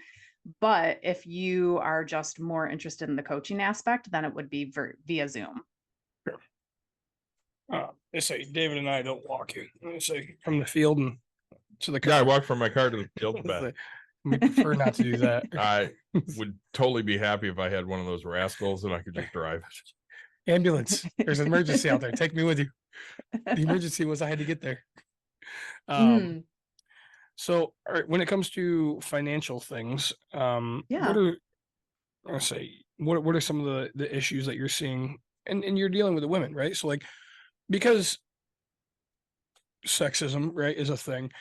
But if you are just more interested in the coaching aspect, then it would be via Zoom. They say David and I don't walk you. They say from the field and to the Yeah, I car. walked from my car to the field and back. We prefer not to do that. I would totally be happy if I had one of those rascals and I could just drive it. Ambulance. There's an emergency out there. Take me with you. The emergency was I had to get there. So all right, when it comes to financial things, Yeah. what are some of the issues that you're seeing and you're dealing with the women, right? So like because sexism, right, is a thing.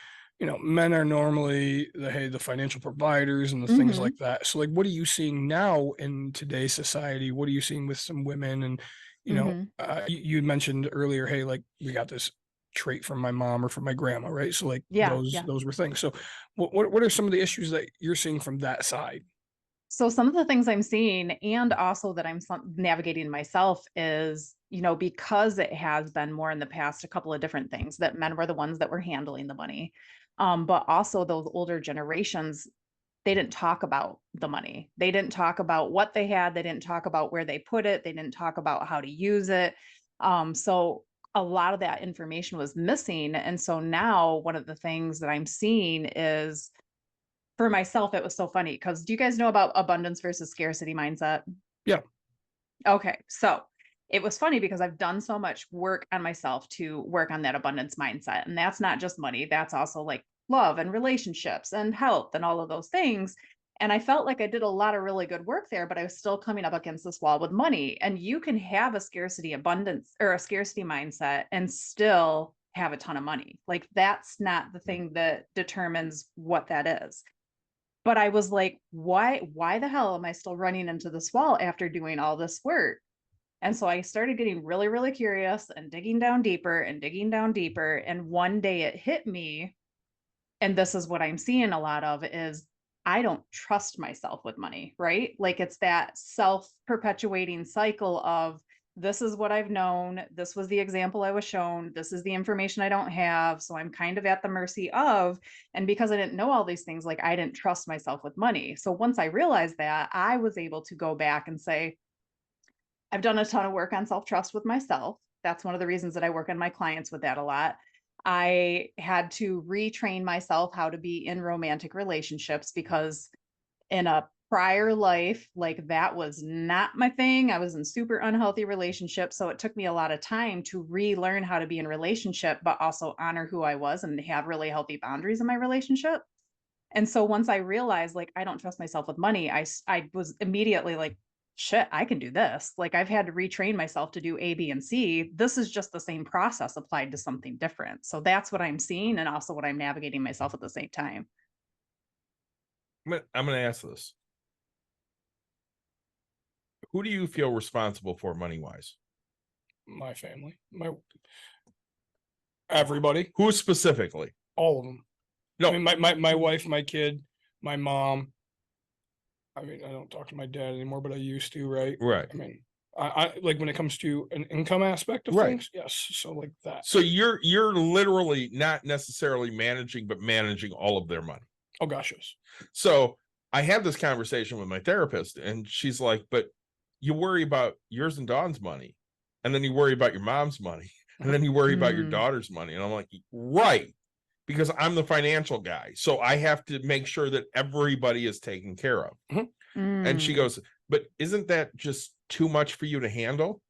Men are normally the financial providers and the things Mhm. like that. So like what are you seeing now in today's society? What are you seeing with some women? And Mhm. you mentioned earlier, hey, like we got this trait from my mom or from my grandma, right? So like Yeah, those yeah. those were things. So what are some of the issues that you're seeing from that side? So some of the things I'm seeing and also that I'm navigating myself is, because it has been more in the past, a couple of different things that men were the ones that were handling the money. But also those older generations, they didn't talk about the money. They didn't talk about what they had. They didn't talk about where they put it. They didn't talk about how to use it. So a lot of that information was missing. And so now one of the things that I'm seeing is, for myself, it was so funny because do you guys know about abundance versus scarcity mindset? Yeah. Okay. So it was funny because I've done so much work on myself to work on that abundance mindset. And that's not just money, that's also like love and relationships and health and all of those things. And I felt like I did a lot of really good work there, but I was still coming up against this wall with money. And you can have a scarcity abundance or a scarcity mindset and still have a ton of money. Like that's not the thing that determines what that is. But I was like, why the hell am I still running into this wall after doing all this work? And so I started getting really, really curious and digging down deeper and digging down deeper. And one day it hit me, and this is what I'm seeing a lot of, is I don't trust myself with money, right? Like it's that self-perpetuating cycle of this is what I've known. This was the example I was shown. This is the information I don't have. So I'm kind of at the mercy of, and because I didn't know all these things, like I didn't trust myself with money. So once I realized that, I was able to go back and say, I've done a ton of work on self-trust with myself. That's one of the reasons that I work on my clients with that a lot. I had to retrain myself how to be in romantic relationships because in a prior life, like that was not my thing. I was in super unhealthy relationships. So it took me a lot of time to relearn how to be in relationship, but also honor who I was and have really healthy boundaries in my relationship. And so once I realized like I don't trust myself with money, I was immediately like, shit, I can do this. Like I've had to retrain myself to do A, B, and C. This is just the same process applied to something different. So that's what I'm seeing and also what I'm navigating myself at the same time. I'm going to ask this. Who do you feel responsible for money-wise? My family, everybody, Who specifically? all of them. No. I mean, my wife, my kid, my mom. I mean, I don't talk to my dad anymore, but I used to, right? Right. I mean, I like when it comes to an income aspect of Right. things, yes. So like that. So you're literally not necessarily managing, but managing all of their money. Oh gosh, yes. So I had this conversation with my therapist, and she's like, but you worry about yours and Dawn's money, and then you worry about your mom's money, and then you worry about your daughter's money. And I'm like, right, because I'm the financial guy. So I have to make sure that everybody is taken care of. And she goes, but isn't that just too much for you to handle?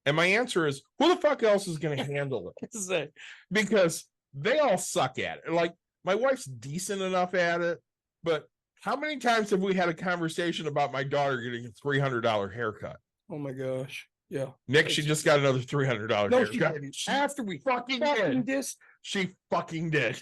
And my answer is, who the fuck else is going to handle it? Because they all suck at it. Like my wife's decent enough at it, but how many times have we had a conversation about my daughter getting a $300 haircut? Oh my gosh. Yeah. Nick, she just got another $300 No, she haircut. didn't. After we fucking fucking did. She fucking did.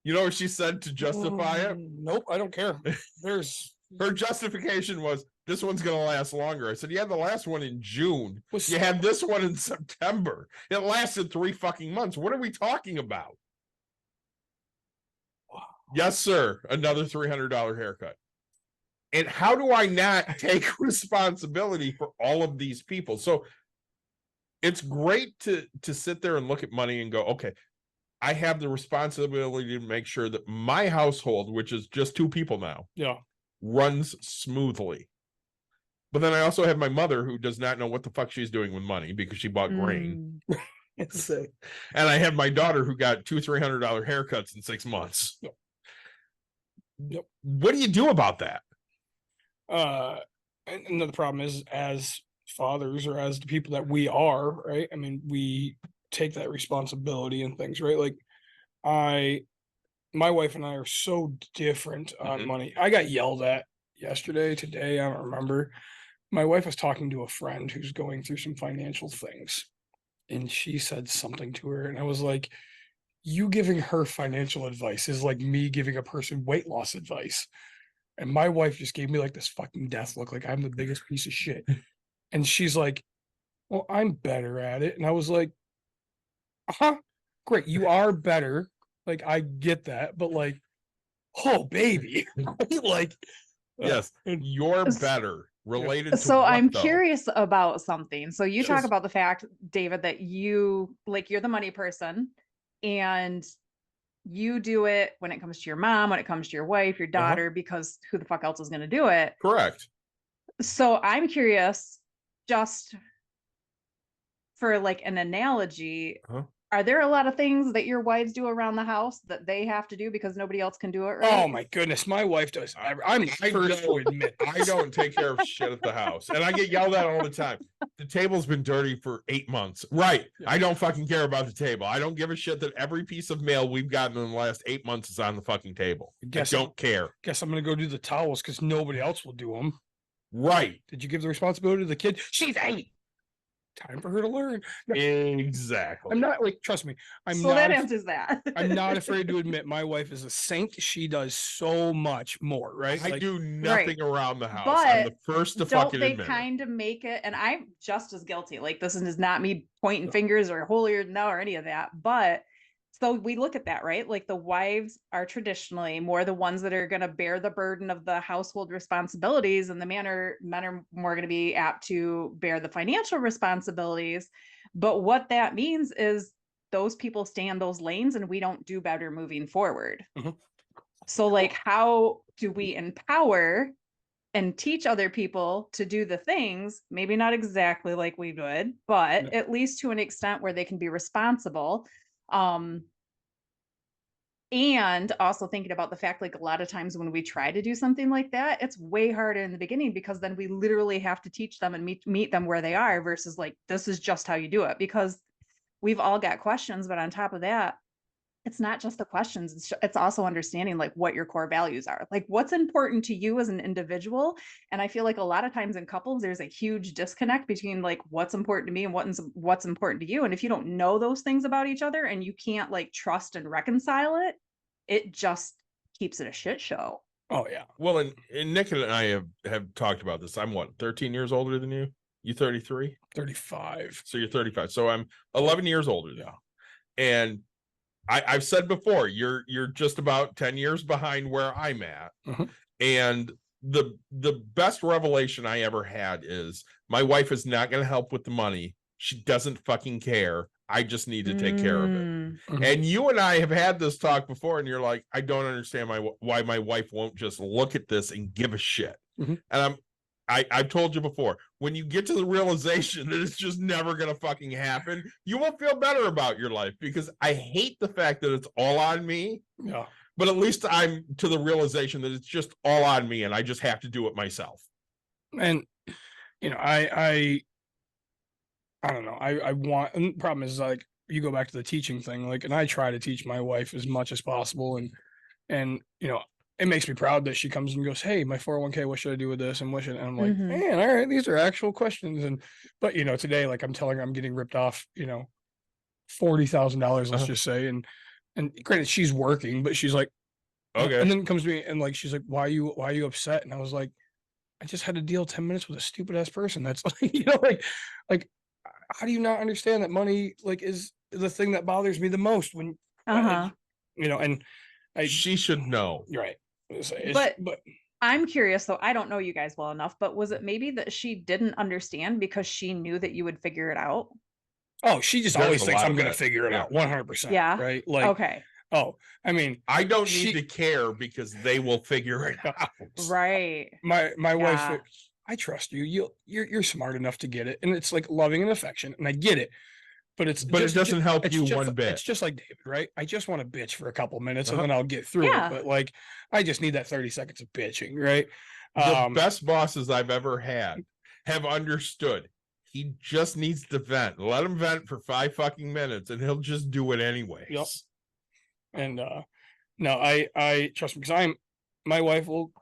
You know what she said to justify it? Nope, I don't care. There's Her justification was, this one's going to last longer. I said, you had the last one in June. was You had this one in September. It lasted 3 fucking months. What are we talking about? Yes, sir. Another $300 haircut. And how do I not take responsibility for all of these people? So it's great to sit there and look at money and go, okay, I have the responsibility to make sure that my household, which is just 2 people now, yeah. runs smoothly. But then I also have my mother who does not know what the fuck she's doing with money because she bought grain. And I have my daughter who got $200-300 haircuts in 6 months. Yep. What do you do about that? And another problem is, as fathers or as the people that we are, right? I mean, we take that responsibility and things, right? Like my wife and I are so different on money. I got yelled at yesterday, today, I don't remember. My wife was talking to a friend who's going through some financial things, and she said something to her, and I was like, you giving her financial advice is like me giving a person weight loss advice. And my wife just gave me like this fucking death look, like I'm the biggest piece of shit. And she's like, well, I'm better at it. And I was like, great, you are better. Like, I get that, but like, oh baby. Like, Yes, you're better related to So what, I'm though? curious about something. So you talk Just- about the fact, David, that you're the money person, and you do it when it comes to your mom, when it comes to your wife, your daughter, because who the fuck else is going to do it? Correct. So I'm curious, just for like an analogy, are there a lot of things that your wives do around the house that they have to do because nobody else can do it right? Oh my goodness, my wife does. I'm the first to admit I don't take care of shit at the house, and I get yelled at all the time. The table's been dirty for 8 months. Right. Yeah. I don't fucking care about the table. I don't give a shit that every piece of mail we've gotten in the last 8 months is on the fucking table. I don't care. Guess I'm gonna go do the towels because nobody else will do them. Right. Did you give the responsibility to the kid? She's 8. Time for her to learn. Exactly. I'm not like, trust me, So that answers that. I'm not afraid to admit my wife is a saint. She does so much more, right? I Like, do nothing around the house. But I'm the first to don't fucking they admit it. kind of make it, and I'm just as guilty. Like, this is not me pointing fingers or holier than thou or any of that, but so we look at that, right? Like, the wives are traditionally more the ones that are going to bear the burden of the household responsibilities, and men are more going to be apt to bear the financial responsibilities. But what that means is those people stay in those lanes and we don't do better moving forward. So like, how do we empower and teach other people to do the things, maybe not exactly like we would, but at least to an extent where they can be responsible? And also thinking about the fact, like, a lot of times when we try to do something like that, it's way harder in the beginning because then we literally have to teach them and meet them where they are versus like, this is just how you do it, because we've all got questions. But on top of that, it's not just the questions, it's also understanding like what your core values are, like what's important to you as an individual. And I feel like a lot of times in couples, there's a huge disconnect between like what's important to me and what's important to you. And if you don't know those things about each other and you can't like trust and reconcile it, it just keeps it a shit show. oh yeah. Well, and Nick and I have talked about this. I'm what, 13 years older than you? You 33? 35. So you're 35. So I'm 11 years older than you. And I've said before, you're just about 10 years behind where I'm at. And the best revelation I ever had is my wife is not going to help with the money. She doesn't fucking care. I just need to take care of it. And you and I have had this talk before, and you're like, I don't understand why my wife won't just look at this and give a shit. And I've told you before, when you get to the realization that it's just never going to fucking happen, you will feel better about your life, because I hate the fact that it's all on me. Yeah. But at least I'm to the realization that it's just all on me and I just have to do it myself. And, you know, I don't know. I want, and the problem is like, you go back to the teaching thing, like, and I try to teach my wife as much as possible. And, you know, it makes me proud that she comes and goes, hey, my 401k, what should I do with this? And what should, and I'm like, man, all right, these are actual questions. And, but, you know, today, like I'm telling her I'm getting ripped off, you know, $40,000, let's just say. And granted, she's working, but she's like, Okay. And then it comes to me and like, she's like, why are you upset? And I was like, I just had to deal 10 minutes with a stupid ass person. That's like, you know, like, how do you not understand that money like is the thing that bothers me the most when, you know, and she should know. You're right. But I'm curious though, I don't know you guys well enough, but was it maybe that she didn't understand because she knew that you would figure it out? Oh, she just There's always a thinks lot I'm of going to that. figure it Yeah. out 100%. Yeah. Right. Like, Okay. oh, I mean, I don't She- need to care because they will figure it out. Right. my Yeah. wife's like, I trust you. You're smart enough to get it. And it's like loving and affection. And I get it. But it doesn't help you one bit. It's just like David, right? I just want to bitch for a couple minutes and then I'll get through Yeah. it. But like, I just need that 30 seconds of bitching, right? The best bosses I've ever had have understood. He just needs to vent. Let him vent for 5 fucking minutes and he'll just do it anyways. Yep. And no, I trust me because my wife will,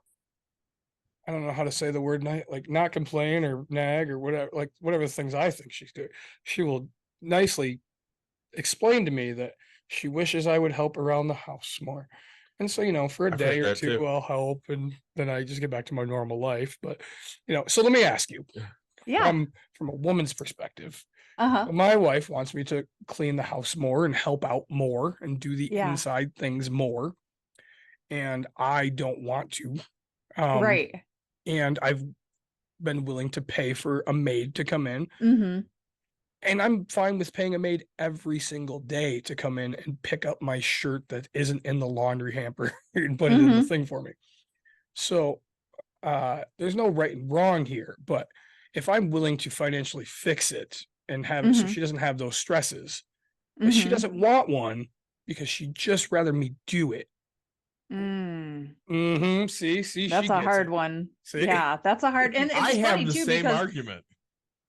I don't know how to say the word, not complain or nag or whatever, like whatever the things I think she's doing. She will nicely explain to me that she wishes I would help around the house more. And so, you know, for a I've day heard or that two, too. I'll help and then I just get back to my normal life. But, you know, so let me ask you, Yeah. from a woman's perspective, Uh-huh. my wife wants me to clean the house more and help out more and do the Yeah. inside things more. And I don't want to. Right. And I've been willing to pay for a maid to come in. Mm-hmm. And I'm fine with paying a maid every single day to come in and pick up my shirt that isn't in the laundry hamper and put it in the thing for me. So there's no right and wrong here, but if I'm willing to financially fix it and have it so she doesn't have those stresses, but she doesn't want one because she'd just rather me do it. See, That's she a gets hard it. one. See? Yeah, that's a hard, and it's I funny have the too same because argument.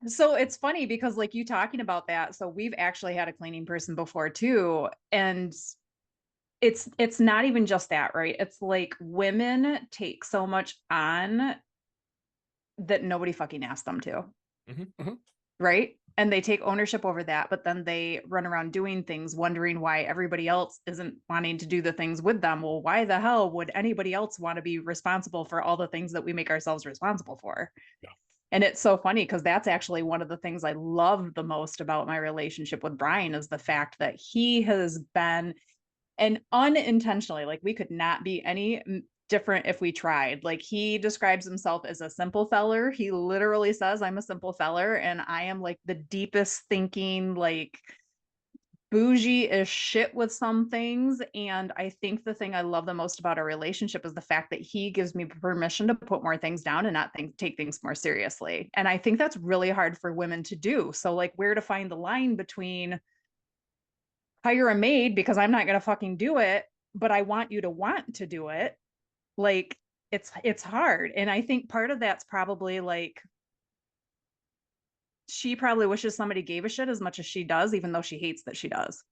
so it's funny because like you talking about that. So we've actually had a cleaning person before too, and it's not even just that, right? It's like women take so much on that nobody fucking asked them to. Right? And they take ownership over that, but then they run around doing things wondering why everybody else isn't wanting to do the things with them. Well, why the hell would anybody else want to be responsible for all the things that we make ourselves responsible for? Yeah. And it's so funny because that's actually one of the things I love the most about my relationship with Brian is the fact that he has been, and unintentionally, like we could not be any different if we tried. Like he describes himself as a simple feller. He literally says, I'm a simple feller, and I am like the deepest thinking, like bougie as shit with some things. And I think the thing I love the most about our relationship is the fact that he gives me permission to put more things down and not take things more seriously. And I think that's really hard for women to do. So like where to find the line between hire a maid because I'm not going to fucking do it, but I want you to want to do it. Like it's hard. And I think part of that's probably like she probably wishes somebody gave a shit as much as she does, even though she hates that she does.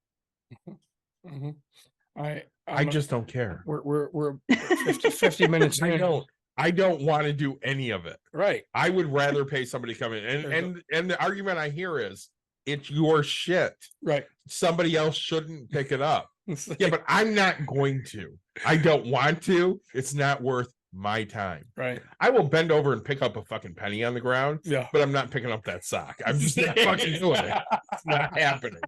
I just don't care. We're 50 minutes in. I don't want to do any of it. Right. I would rather pay somebody to come in. And the argument I hear is it's your shit. Right. Somebody else shouldn't pick it up. Yeah, but I'm not going to. I don't want to. It's not worth my time. Right. I will bend over and pick up a fucking penny on the ground. Yeah. But I'm not picking up that sock. I'm just not fucking doing it. It's not happening.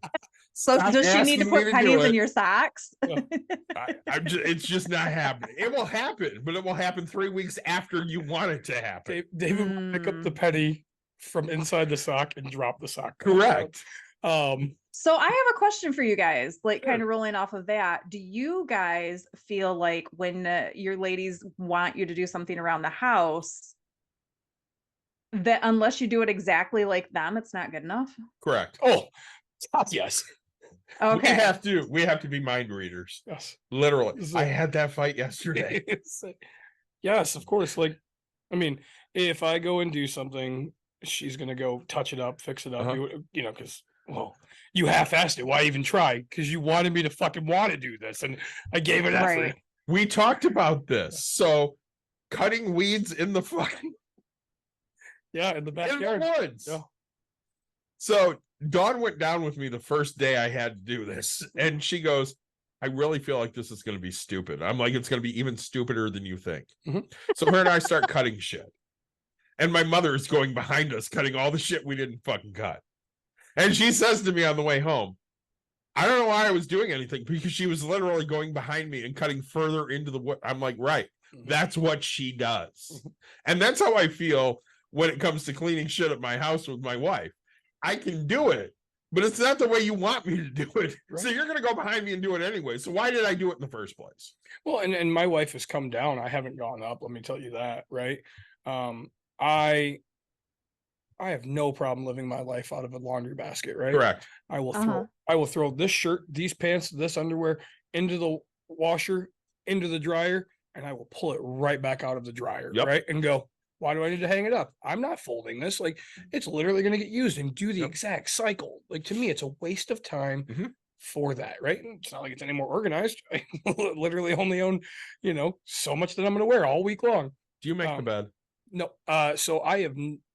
So Stop does she need to asking me put to do pennies in it. your socks? It's just not happening. It will happen, but it will happen 3 weeks after you want it to happen. David will pick up the penny from inside the sock and drop the sock. Correct. So I have a question for you guys, like Sure. kind of rolling off of that. Do you guys feel like when your ladies want you to do something around the house, that unless you do it exactly like them, it's not good enough? Correct. Oh, yes. Okay. We have to be mind readers. Yes. Literally. So- I had that fight yesterday. Yes, of course. Like, I mean, if I go and do something, she's gonna go touch it up, fix it up, because well, you half-assed it. Why even try? Because you wanted me to fucking want to do this, and I gave it effort. Right. We talked about this. So cutting weeds in the fucking Yeah, in the in the backyard. woods. Yeah. So Dawn went down with me the first day I had to do this, and she goes, I really feel like this is going to be stupid. I'm like, it's going to be even stupider than you think. So her and I start cutting shit. And my mother is going behind us, cutting all the shit we didn't fucking cut. And she says to me on the way home, I don't know why I was doing anything, because she was literally going behind me and cutting further into the wood. I'm like, right, that's what she does. And that's how I feel when it comes to cleaning shit at my house with my wife. I can do it, but it's not the way you want me to do it. Right. So you're going to go behind me and do it anyway. So why did I do it in the first place? Well, and my wife has come down. I haven't gone up. Let me tell you that, right? I have no problem living my life out of a laundry basket, right? Correct. I will throw this shirt, these pants, this underwear into the washer, into the dryer, and I will pull it right back out of the dryer, Yep. right? And go, why do I need to hang it up? I'm not folding this. Like, it's literally going to get used and do the Yep. exact cycle. Like, to me, it's a waste of time for that, right? And it's not like it's any more organized. I literally only own, so much that I'm going to wear all week long. Do you make the bed? No, so I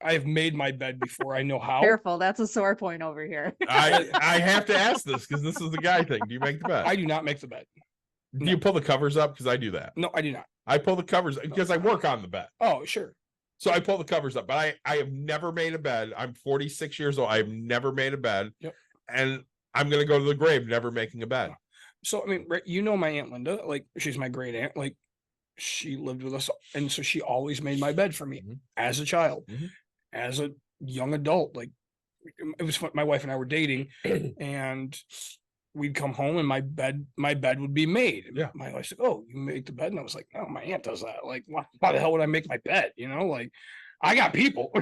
have made my bed before. I know how. Careful, that's a sore point over here. I have to ask this because this is the guy thing. Do you make the bed? I do not make the bed. Do you pull the covers up? Because I do that. No, I do not. I pull the covers because I work on the bed. Oh, sure. So I pull the covers up, but I have never made a bed. I'm 46 years old. I've never made a bed. Yep. And I'm going to go to the grave never making a bed. So, I mean, right, my Aunt Linda, like, she's my great aunt, like, she lived with us, and so she always made my bed for me as a child, as a young adult. Like, it was fun. My wife and I were dating, and we'd come home and my bed would be made. Yeah. My wife's like, "Oh, you make the bed?" And I was like, "No, my aunt does that. Like, why the hell would I make my bed? You know, like, I got people."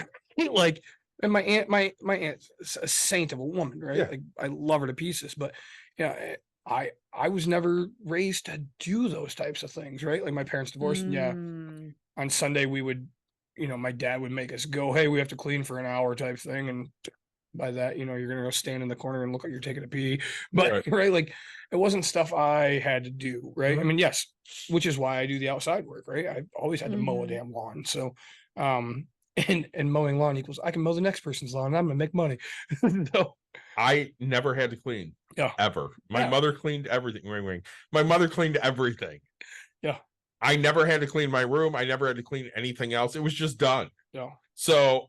Like, and my aunt's a saint of a woman, right? Yeah. Like, I love her to pieces, but yeah, I was never raised to do those types of things, right? Like, my parents divorced, and yeah, Mm. on Sunday we would, my dad would make us go, "Hey, we have to clean for an hour," type thing, and by that, you're gonna go stand in the corner and look like you're taking a pee. But Right. right, like, it wasn't stuff I had to do, right? I Mhm. mean, yes, which is why I do the outside work, right? I always had to mow a Mhm. damn lawn. So and mowing lawn equals I can mow the next person's lawn and I'm gonna make money. So I never had to clean. Yeah. Ever. My Yeah. mother cleaned everything. Ring ring. My mother cleaned everything. Yeah. I never had to clean my room. I never had to clean anything else. It was just done. yeah. So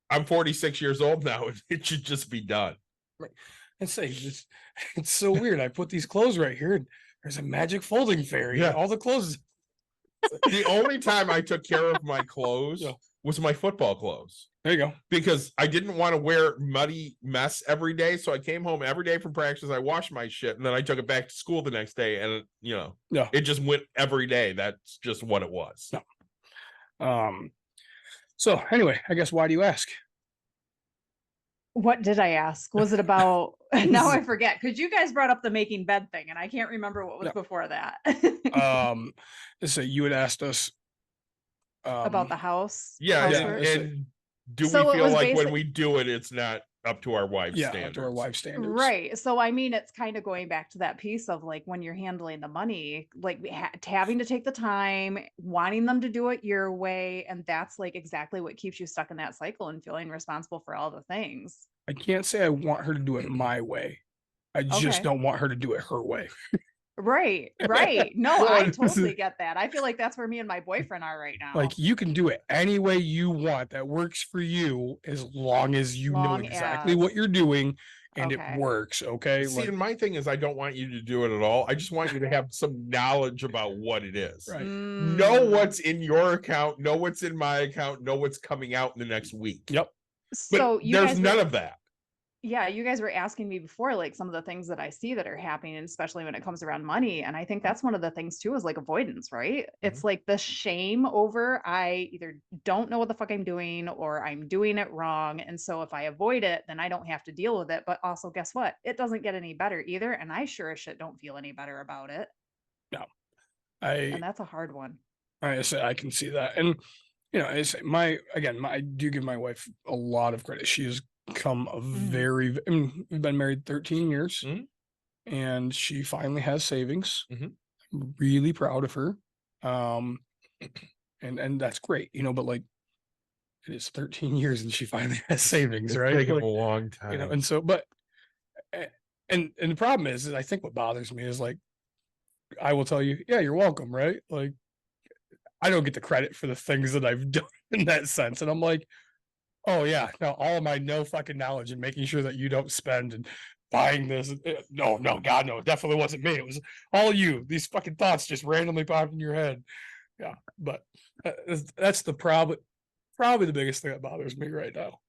I'm 46 years old now. It should just be done. And say it's so weird. I put these clothes right here and there's a magic folding fairy. Yeah. And all the clothes. The only time I took care of my clothes Yeah. was my football clothes. There you go. Because I didn't want to wear muddy mess every day. So I came home every day from practice. I washed my shit and then I took it back to school the next day. And Yeah. it just went every day. That's just what it was. Yeah. So anyway, I guess why do you ask? What did I ask? Was it about now I forget because you guys brought up the making bed thing and I can't remember what was Yeah. before that. So you had asked us About the house. Yeah. housework? Yeah. And do So we it feel was like when basic- we do it, it's not up to our wife's yeah, standards? to our wife standards. Right. So I mean, it's kind of going back to that piece of like when you're handling the money, like having to take the time, wanting them to do it your way, and that's like exactly what keeps you stuck in that cycle and feeling responsible for all the things. I can't say I want her to do it my way. I just Okay. don't want her to do it her way. Right. Right. No, Well, I this is- totally get that. I feel like that's where me and my boyfriend are right now. Like, you can do it any way you want that works for you, as long as you know Long exactly as- what you're doing and Okay. it works. Okay. See, Like, and my thing is, I don't want you to do it at all. I just want you to have some knowledge about what it is. Right. Know Mm. what's in your account, know what's in my account, know what's coming out in the next week. Yep. But So you there's guys none were, of that. yeah, you guys were asking me before, like some of the things that I see that are happening, and especially when it comes around money. And I think that's one of the things too, is like avoidance, right? It's like the shame over I either don't know what the fuck I'm doing or I'm doing it wrong. And so if I avoid it, then I don't have to deal with it. But also, guess what? It doesn't get any better either. And I sure as shit don't feel any better about it. And that's a hard one. I say I can see that. And it's I do give my wife a lot of credit. She has come a very, I mean, we've been married 13 years Mhm. and she finally has savings. Mhm. I'm really proud of her. And that's great, but like, it is 13 years and she finally has savings, It's right? taken Like, a long time. and so, but, and the problem is I think what bothers me is like, I will tell you, yeah, you're welcome, right? Like, I don't get the credit for the things that I've done in that sense. And I'm like, oh yeah, no, all of my no fucking knowledge and making sure that you don't spend and buying this. No, God, no, it definitely wasn't me. It was all you. These fucking thoughts just randomly popped in your head. Yeah, but that's probably the biggest thing that bothers me right now.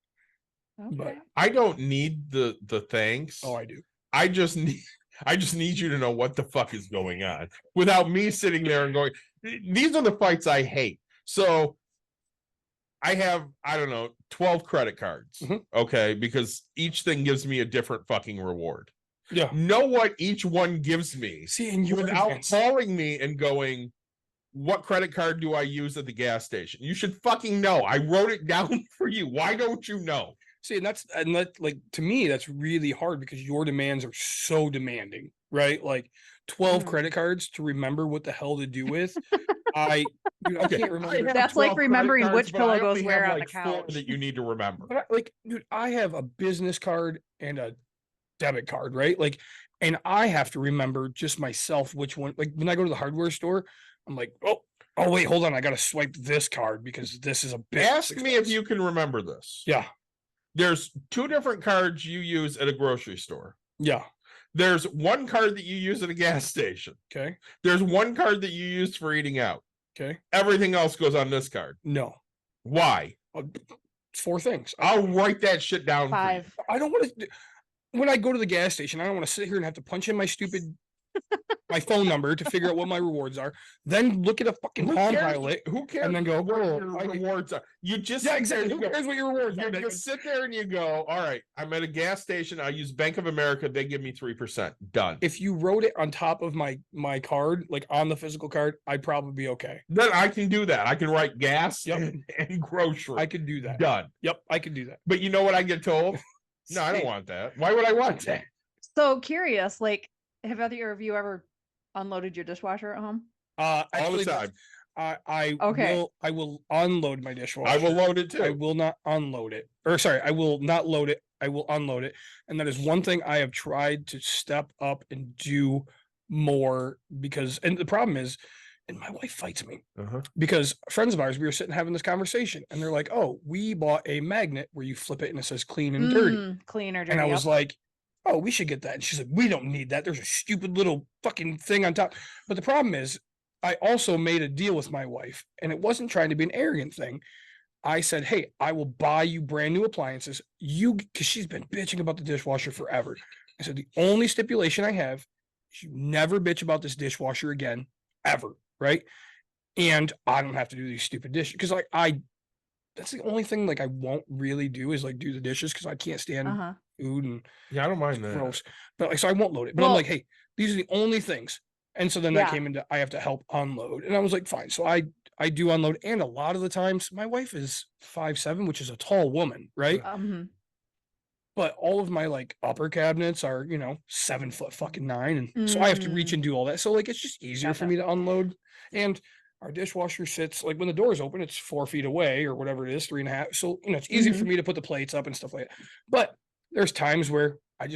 Okay. I don't need the thanks. Oh, I do. I just need you to know what the fuck is going on without me sitting there and going, these are the fights I hate. So I have, I don't know, 12 credit cards. Mhm. Okay. Because each thing gives me a different fucking reward. Yeah. Know what each one gives me See, and you without calling me and going, what credit card do I use at the gas station? You should fucking know. I wrote it down for you. Why don't you know? See, and that like, to me, that's really hard because your demands are so demanding, right? Like 12 Mhm. credit cards to remember what the hell to do with. I Okay, can't remember. have That's like 12 credit remembering cards, which but pillow I goes only where have on the like 4 couch. that you need to remember. But like, dude, I have a business card and a debit card, right? Like, and I have to remember just myself which one. Like when I go to the hardware store, I'm like, oh wait, hold on, I gotta swipe this card because this is a business Ask me if expense. you can remember this. Yeah, There's 2 different cards you use at a grocery store. yeah, There's one card that you use at a gas station. okay, There's one card that you use for eating out. okay. Everything else goes on this card. No, Why? 4 things. I'll write that shit down. 5. I don't want to. When I go to the gas station, I don't want to sit here and have to punch in my my phone number to figure out what my rewards are. Then look at a fucking Palm Pilot. Who cares? And then go, what "Oh, your I- rewards are. You just Yeah, sit there exactly. and Who you go- cares what your rewards are? You sit there and you go, all right, I'm at a gas station. I use Bank of America. They give me 3%. Done. If you wrote it on top of my card, like on the physical card, I'd probably be okay. Then I can do that. I can write gas Yep. and grocery. I could do that. Done. Yep, I could do that. But you know what I get told? No, I don't want that. Why would I want that? So curious, like, have either of you ever unloaded your dishwasher at home? All Actually, the time. Okay. I will unload my dishwasher. I will load it too. I will not unload it. Or sorry, I will not load it. I will unload it. And that is one thing I have tried to step up and do more because, and the problem is, and my wife fights me Uh-huh. because friends of ours, we were sitting having this conversation and they're like, oh, we bought a magnet where you flip it and it says clean and dirty. Clean or dirty. And I was yep. like, oh, we should get that. And she's like, we don't need that. There's a stupid little fucking thing on top. But the problem is, I also made a deal with my wife, and it wasn't trying to be an arrogant thing. I said, hey, I will buy you brand new appliances. Because she's been bitching about the dishwasher forever. I said, the only stipulation I have is you never bitch about this dishwasher again, ever. Right. And I don't have to do these stupid dishes. Because that's the only thing like I won't really do is like do the dishes because I can't stand Uh-huh. food and Yeah, I don't mind that. gross. But like, so I won't load it. But I'm Well- like, hey, these are the only things. And so then that Yeah. came into I have to help unload. And I was like, fine. So I do unload. And a lot of the times my wife is 5'7", which is a tall woman, right? But all of my like upper cabinets are, 7 foot fucking 9. And so I have to reach and do all that. So like it's just easier for Gotcha. me to unload. And our dishwasher sits like when the door is open, it's 4 feet away or whatever it is, 3.5. So it's easy for me to put the plates up and stuff like that. But there's times where I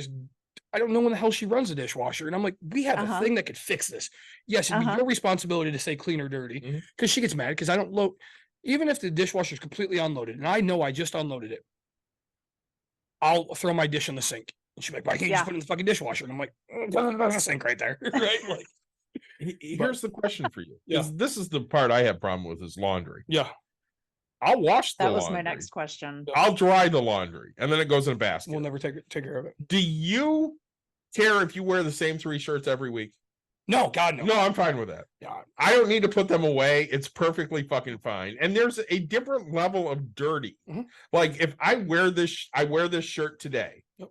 don't know when the hell she runs the dishwasher. And I'm like, we have a thing that could fix this. Yes, it'd be your responsibility to say clean or dirty. Mhm. Because she gets mad because I don't load. Even if the dishwasher is completely unloaded and I know I just unloaded it, I'll throw my dish in the sink. And she's like, why can't you just Yeah. put it in the fucking dishwasher? And I'm like, there's a sink right there. Right? Like, Here's the question for you. Yeah. This is the part I have problem with is laundry. yeah. I'll wash the That was laundry. my next question. I'll dry the laundry and then it goes in a basket. We'll never take care of it. Do you care if you wear the same 3 shirts every week? No, God, no. No, I'm fine with that. Yeah. I don't need to put them away. It's perfectly fucking fine. And there's a different level of dirty. Mhm. Like if I wear this shirt today. Yep.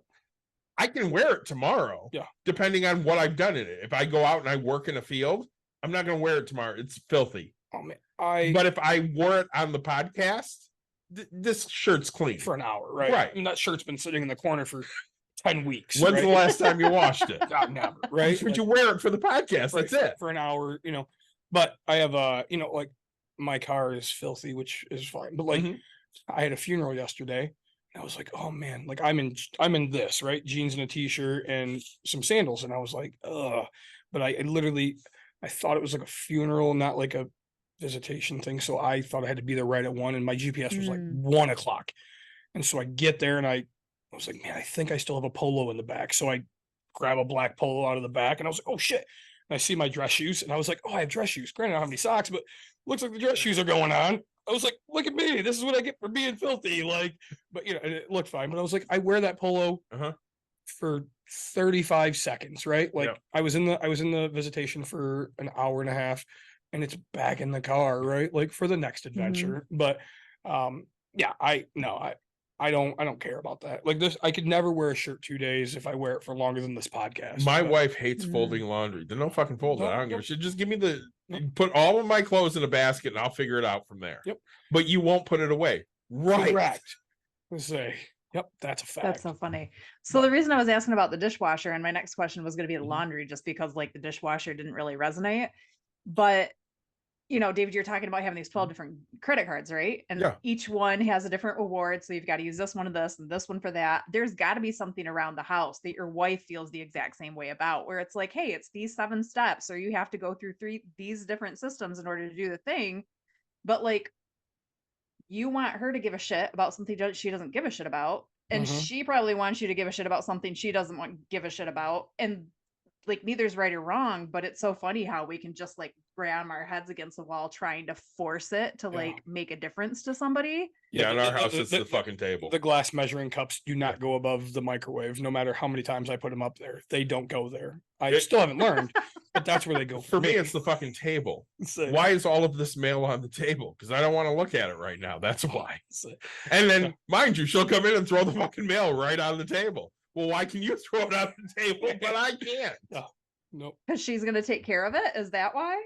I can wear it tomorrow. Yeah. Depending on what I've done in it. If I go out and I work in a field, I'm not going to wear it tomorrow. It's filthy. Oh, man. But if I wore it on the podcast, this shirt's clean. For an hour, right? Right. And that shirt's been sitting in the corner for 10 weeks. When's right? the last time you washed it? God, never, right? But you wear it for the podcast. Right, That's it. for an hour, But I have like my car is filthy, which is fine. But like Mhm. I had a funeral yesterday. And I was like, oh man, like I'm in this, right? Jeans and a t-shirt and some sandals. And I was like, ugh. But I thought it was like a funeral, not like a visitation thing. So I thought I had to be there right at 1. And my GPS was like 1 o'clock. And so I get there and I was like, man, I think I still have a polo in the back. So I grab a black polo out of the back and I was like, oh shit. And I see my dress shoes and I was like, oh, I have dress shoes. Granted, I don't have any socks, but looks like the dress shoes are going on. I was like, look at me. This is what I get for being filthy. Like, but and it looked fine. But I was like, I wear that polo for 35 seconds, right? Like Yep. I was in the visitation for an hour and a half and it's back in the car, right? Like for the next adventure. But yeah, I don't care about that. Like this, I could never wear a shirt 2 days if I wear it for longer than this podcast. My but- wife hates folding laundry. There's no fucking folding. I don't give a Nope. shit. Just give me the Nope. put all of my clothes in a basket and I'll figure it out from there. Yep. But you won't put it away. Right. Correct. Let's say, yep, that's a fact. That's so funny. So the reason I was asking about the dishwasher and my next question was going to be the laundry, just because like the dishwasher didn't really resonate. But David, you're talking about having these 12 different credit cards, right? And Yeah. each one has a different reward. So you've got to use this one and this one for that. There's got to be something around the house that your wife feels the exact same way about, where it's like, hey, it's these 7 steps, or you have to go through these different systems in order to do the thing. But like, you want her to give a shit about something she doesn't give a shit about. And Mhm. she probably wants you to give a shit about something she doesn't want to give a shit about. And like neither's right or wrong, but it's so funny how we can just like ram our heads against the wall trying to force it to Yeah. like make a difference to somebody. Yeah, in the- our the- house, the- it's the- the fucking table. The glass measuring cups do not go above the microwave, no matter how many times I put them up there. They don't go there. I It- still haven't learned, but that's where they go For me, it's the fucking table. So- Why is all of this mail on the table? Because I don't want to look at it right now. That's why. so- And then, mind you, she'll come in and throw the fucking mail right on the table. Well, why can you throw it on the table, but I can't? Nope. Because she's gonna take care of it. Is that why?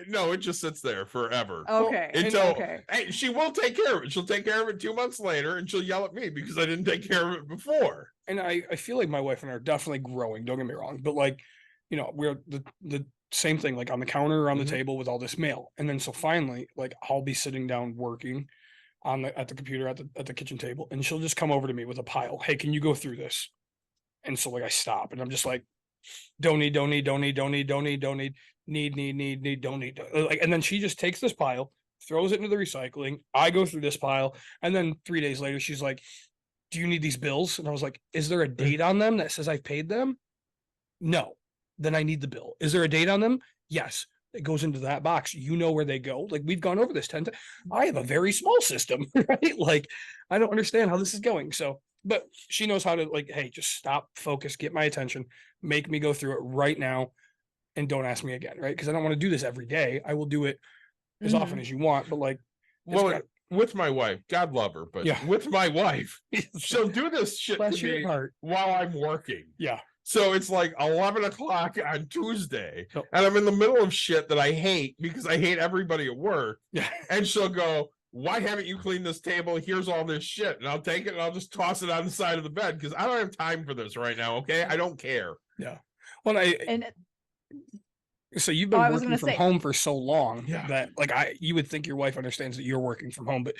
No, it just sits there forever. Okay. Until Okay. hey, she will take care of it. She'll take care of it 2 months later, and she'll yell at me because I didn't take care of it before. And I feel like my wife and I are definitely growing. Don't get me wrong, but like, you know, we're the same thing, like on the counter or on Mhm. the table with all this mail, and then so finally, like I'll be sitting down working at the computer at the kitchen table, and she'll just come over to me with a pile. Hey, can you go through this? And so like I stop, and I'm just like, don't need, don't need, don't need, don't need, don't need, don't need, need, don't need. Like, and then she just takes this pile, throws it into the recycling. I go through this pile, and then 3 days later, she's like, do you need these bills? And I was like, is there a date on them that says I've paid them? No. Then I need the bill. Is there a date on them? Yes. It goes into that box. You know where they go. Like we've gone over this 10 times. I have a very small system, right? Like I don't understand how this is going. So, but she knows how to like, hey, just stop, focus, get my attention, make me go through it right now, and don't ask me again, right? Because I don't want to do this every day. I will do it as often as you want, but like, it's Well, got- with my wife, God love her, but Yeah. with my wife, she'll do this shit bless to your me heart. while I'm working. Yeah. So it's like 11 o'clock on Tuesday, Yep. and I'm in the middle of shit that I hate because I hate everybody at work. Yeah. And she'll go, why haven't you cleaned this table? Here's all this shit. And I'll take it and I'll just toss it on the side of the bed because I don't have time for this right now. Okay. I don't care. Well, And so you've Oh, been I was working gonna from say- home for so long Yeah. that like you would think your wife understands that you're working from home, but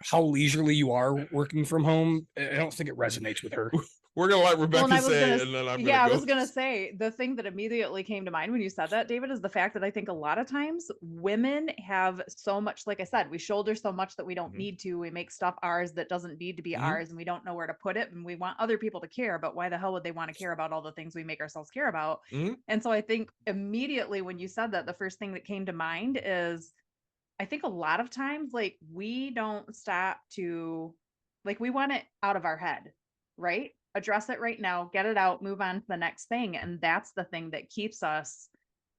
how leisurely you are working from home, I don't think it resonates with her. We're going to let Rebecca and I was say gonna it s- and then I'm yeah, I going was gonna say the thing that immediately came to mind when you said that, David, is the fact that I think a lot of times women have so much, like I said, we shoulder so much that we don't Mhm. need to. We make stuff ours that doesn't need to be Mhm. ours, and we don't know where to put it. And we want other people to care, but why the hell would they want to care about all the things we make ourselves care about? Mhm. And so I think immediately when you said that, the first thing that came to mind is I think a lot of times, like, we don't stop to, like, we want it out of our head, right? Address it right now, get it out, move on to the next thing. And that's the thing that keeps us,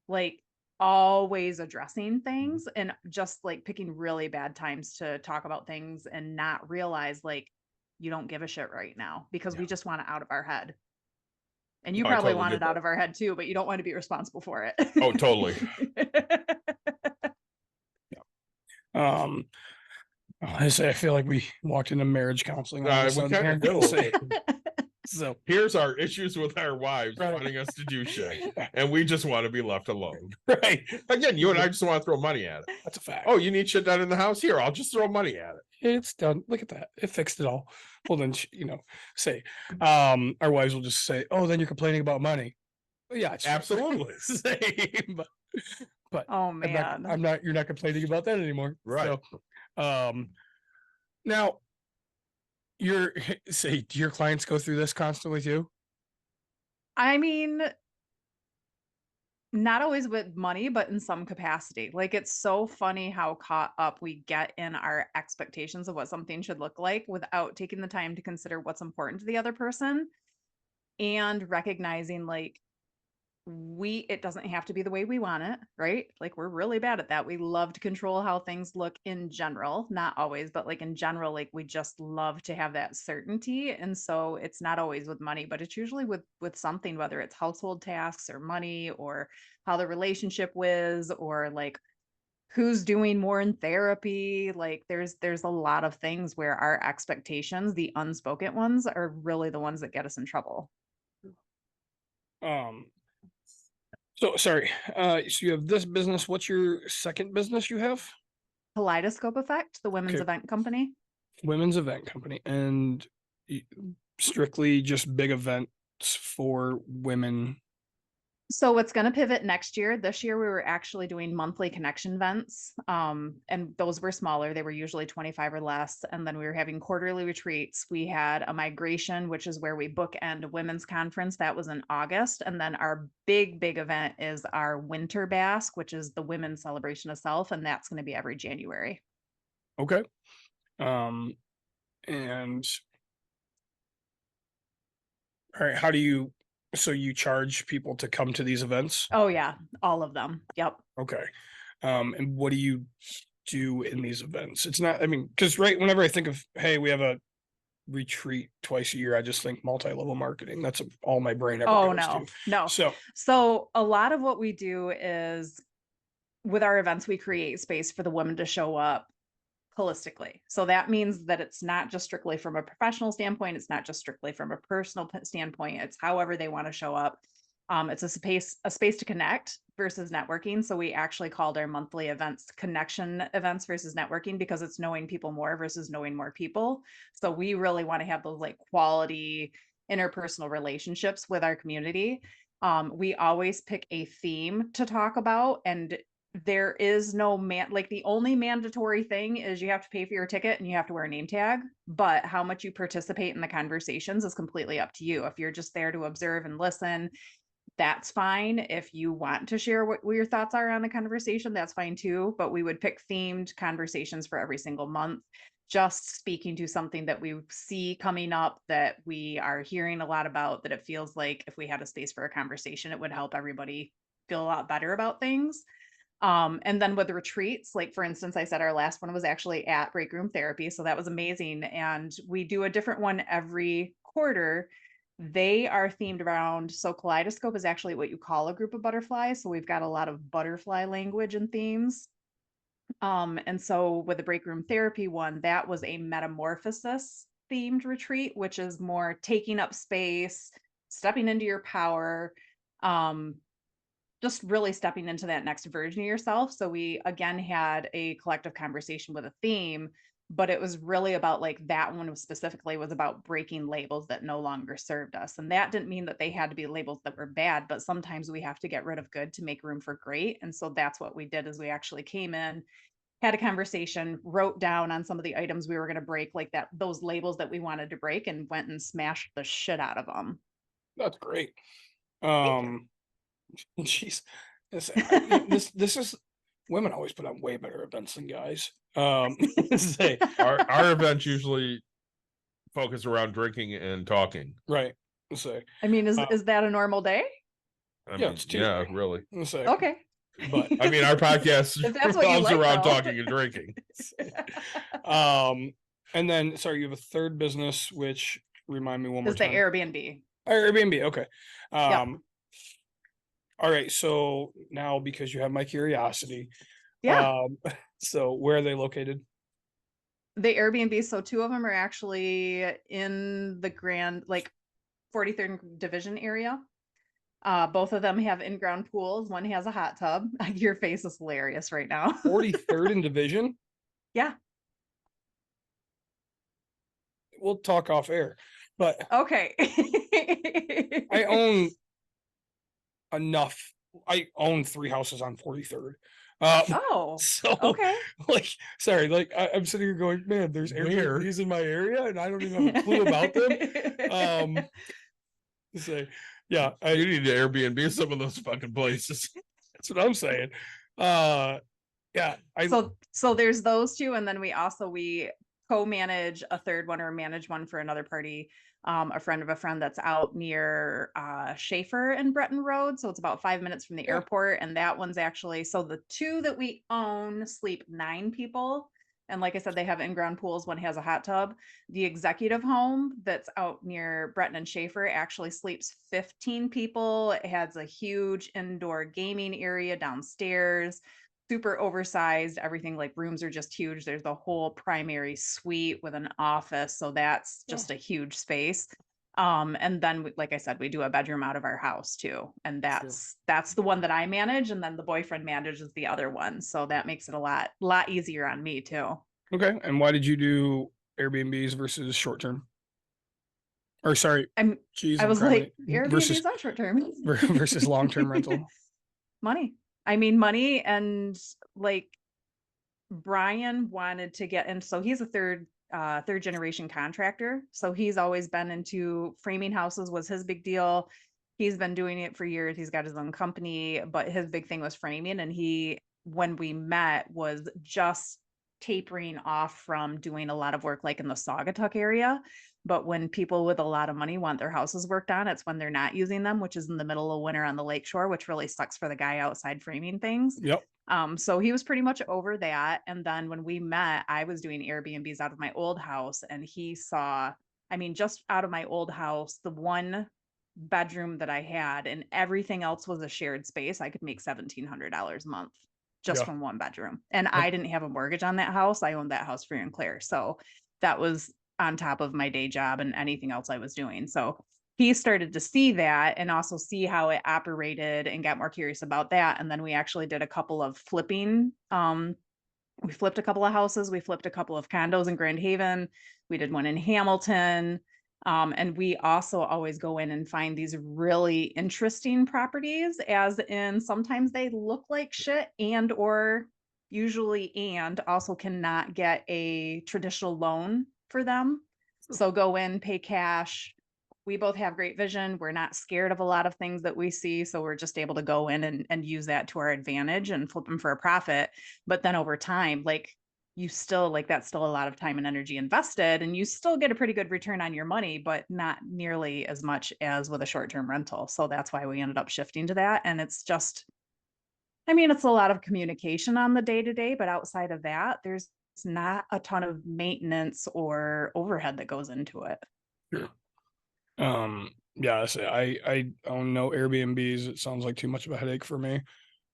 like, always addressing things and just like picking really bad times to talk about things and not realize, like, you don't give a shit right now because we just want it out of our head. And you No, I probably totally want get it out that. of our head too, but you don't want to be responsible for it. Oh, totally. I say I feel like we walked into marriage counseling. all of a We sudden kind here. of do. Say- So Here's our issues with our wives Right. wanting us to do shit. And we just want to be left alone. right, Again, you and I just want to throw money at it. that's a fact. Oh, you need shit done in the house? Here, I'll just throw money at it. It's done. Look at that. It fixed it all. Well, then, say, our wives will just say, oh, then you're complaining about money. Well, yeah, it's Absolutely. same, but Oh I'm man. not, you're not complaining about that anymore. Right. So, now do your clients go through this constantly too? I mean, not always with money, but in some capacity. Like, it's so funny how caught up we get in our expectations of what something should look like without taking the time to consider what's important to the other person and recognizing, like, it doesn't have to be the way we want it, right? Like, we're really bad at that. We love to control how things look in general, not always, but like in general, like, we just love to have that certainty. And so it's not always with money, but it's usually with something, whether it's household tasks or money or how the relationship was, or like who's doing more in therapy. Like, there's a lot of things where our expectations, the unspoken ones, are really the ones that get us in trouble. So sorry. So you have this business. What's your second business you have? Kaleidoscope Effect, the women's Okay. event company. Women's event company, and strictly just big events for women So it's going to pivot next year. This year we were actually doing monthly connection events. And those were smaller. They were usually 25 or less. And then we were having quarterly retreats. We had a migration, which is where we bookend a women's conference. That was in August. And then our big event is our winter basque, which is the women's celebration of self. And that's going to be every January. Okay. And all right, how do you, so you charge people to come to these events? Oh yeah, all of them. Yep. Okay. And what do you do in these events? It's not, I mean, because whenever I think of, hey, we have a retreat twice a year, I just think multi-level marketing. That's all my brain ever Oh goes no, to. no. So a lot of what we do is with our events, we create space for the women to show up holistically. So that means that it's not just strictly from a professional standpoint. It's not just strictly from a personal standpoint. It's however they want to show up. It's a space to connect versus networking. So we actually called our monthly events connection events versus networking, because it's knowing people more versus knowing more people. So we really want to have those like quality interpersonal relationships with our community. We always pick a theme to talk about, and there is no like the only mandatory thing is you have to pay for your ticket and you have to wear a name tag, but how much you participate in the conversations is completely up to you. If you're just there to observe and listen, that's fine. If you want to share what your thoughts are on the conversation, that's fine too. But we would pick themed conversations for every single month, just speaking to something that we see coming up that we are hearing a lot about, that it feels like if we had a space for a conversation, it would help everybody feel a lot better about things. And then with the retreats, like for instance, I said our last one was actually at Break Room Therapy. So that was amazing. And we do a different one every quarter. They are themed around, so Kaleidoscope is actually what you call a group of butterflies. So we've got a lot of butterfly language and themes. And so with the Break Room Therapy one, that was a metamorphosis themed retreat, which is more taking up space, stepping into your power, just really stepping into that next version of yourself. So we again had a collective conversation with a theme, but it was really about like that one specifically was about breaking labels that no longer served us. And that didn't mean that they had to be labels that were bad, but sometimes we have to get rid of good to make room for great. And so that's what we did, is we actually came in, had a conversation, wrote down on some of the items we were going to break, like that, those labels that we wanted to break, and went and smashed the shit out of them. That's great. Jeez, this is, women always put on way better events than guys. Say, our events usually focus around drinking and talking. right. Say, I mean, is that a normal day? I Yeah, mean, it's yeah, Tuesday. really. say, Okay. But I mean, our podcast If that's what you revolves like, around though. talking and drinking. and then sorry, you have a third business, which remind me one more Is the time. Airbnb. Airbnb. Okay. Yep. All right. So now, because you have my curiosity, Yeah. so where are they located? The Airbnb, so two of them are actually in the grand, like 43rd Division area. Both of them have in-ground pools. One has a hot tub. Your face is hilarious right now. 43rd and Division? Yeah. We'll talk off air, but Okay. I own enough. I own 3 houses on 43rd. Oh, So okay. like, sorry, like I'm sitting here going, man, there's Where? Airbnbs in my area and I don't even have a clue about them. Say, yeah, You need to Airbnb some of those fucking places. that's what I'm saying. Yeah, So there's those two, and then we co-manage a third one, or manage one for another party. A friend of a friend that's out near Schaefer and Breton Road. So it's about 5 minutes from the Yeah. airport. And that one's actually, so the two that we own sleep 9 people. And like I said, they have in-ground pools. One has a hot tub. The executive home that's out near Breton and Schaefer actually sleeps 15 people. It has a huge indoor gaming area downstairs, super oversized. Everything, like rooms are just huge. There's the whole primary suite with an office. So that's just a huge space. And then like I said, we do a bedroom out of our house too. And that's the one that I manage. And then the boyfriend manages the other one. So that makes it a lot easier on me too. okay. And why did you do Airbnbs versus short term? Or sorry, I'm geez, I I'm was cramming like, it. Airbnb's not short term. versus long-term rental. Money. I mean, money and like Brian wanted to get in. So he's a third generation contractor. So he's always been into framing houses was his big deal. He's been doing it for years. He's got his own company, but his big thing was framing. And he, when we met, was just tapering off from doing a lot of work like in the Saugatuck area. But when people with a lot of money want their houses worked on, it's when they're not using them, which is in the middle of winter on the lakeshore, which really sucks for the guy outside framing things. Yep. So he was pretty much over that. And then when we met, I was doing Airbnbs out of my old house, and he saw, I mean, just out of my old house, the one bedroom that I had and everything else was a shared space, I could make $1,700 a month just Yeah. from one bedroom. And I didn't have a mortgage on that house. I owned that house free and clear. So that was on top of my day job and anything else I was doing. So he started to see that and also see how it operated and got more curious about that. And then we actually did a couple of flipping. We flipped a couple of houses. We flipped a couple of condos in Grand Haven. We did one in Hamilton. And we also always go in and find these really interesting properties, as in sometimes they look like shit and or usually and also cannot get a traditional loan for them. So go in, pay cash. We both have great vision. We're not scared of a lot of things that we see. So we're just able to go in and use that to our advantage and flip them for a profit. But then over time, like you still like that's still a lot of time and energy invested, and you still get a pretty good return on your money, but not nearly as much as with a short-term rental. So that's why we ended up shifting to that. And it's just, I mean, it's a lot of communication on the day-to-day, but outside of that, there's not a ton of maintenance or overhead that goes into it. Sure. Yeah, I own no Airbnbs. It sounds like too much of a headache for me.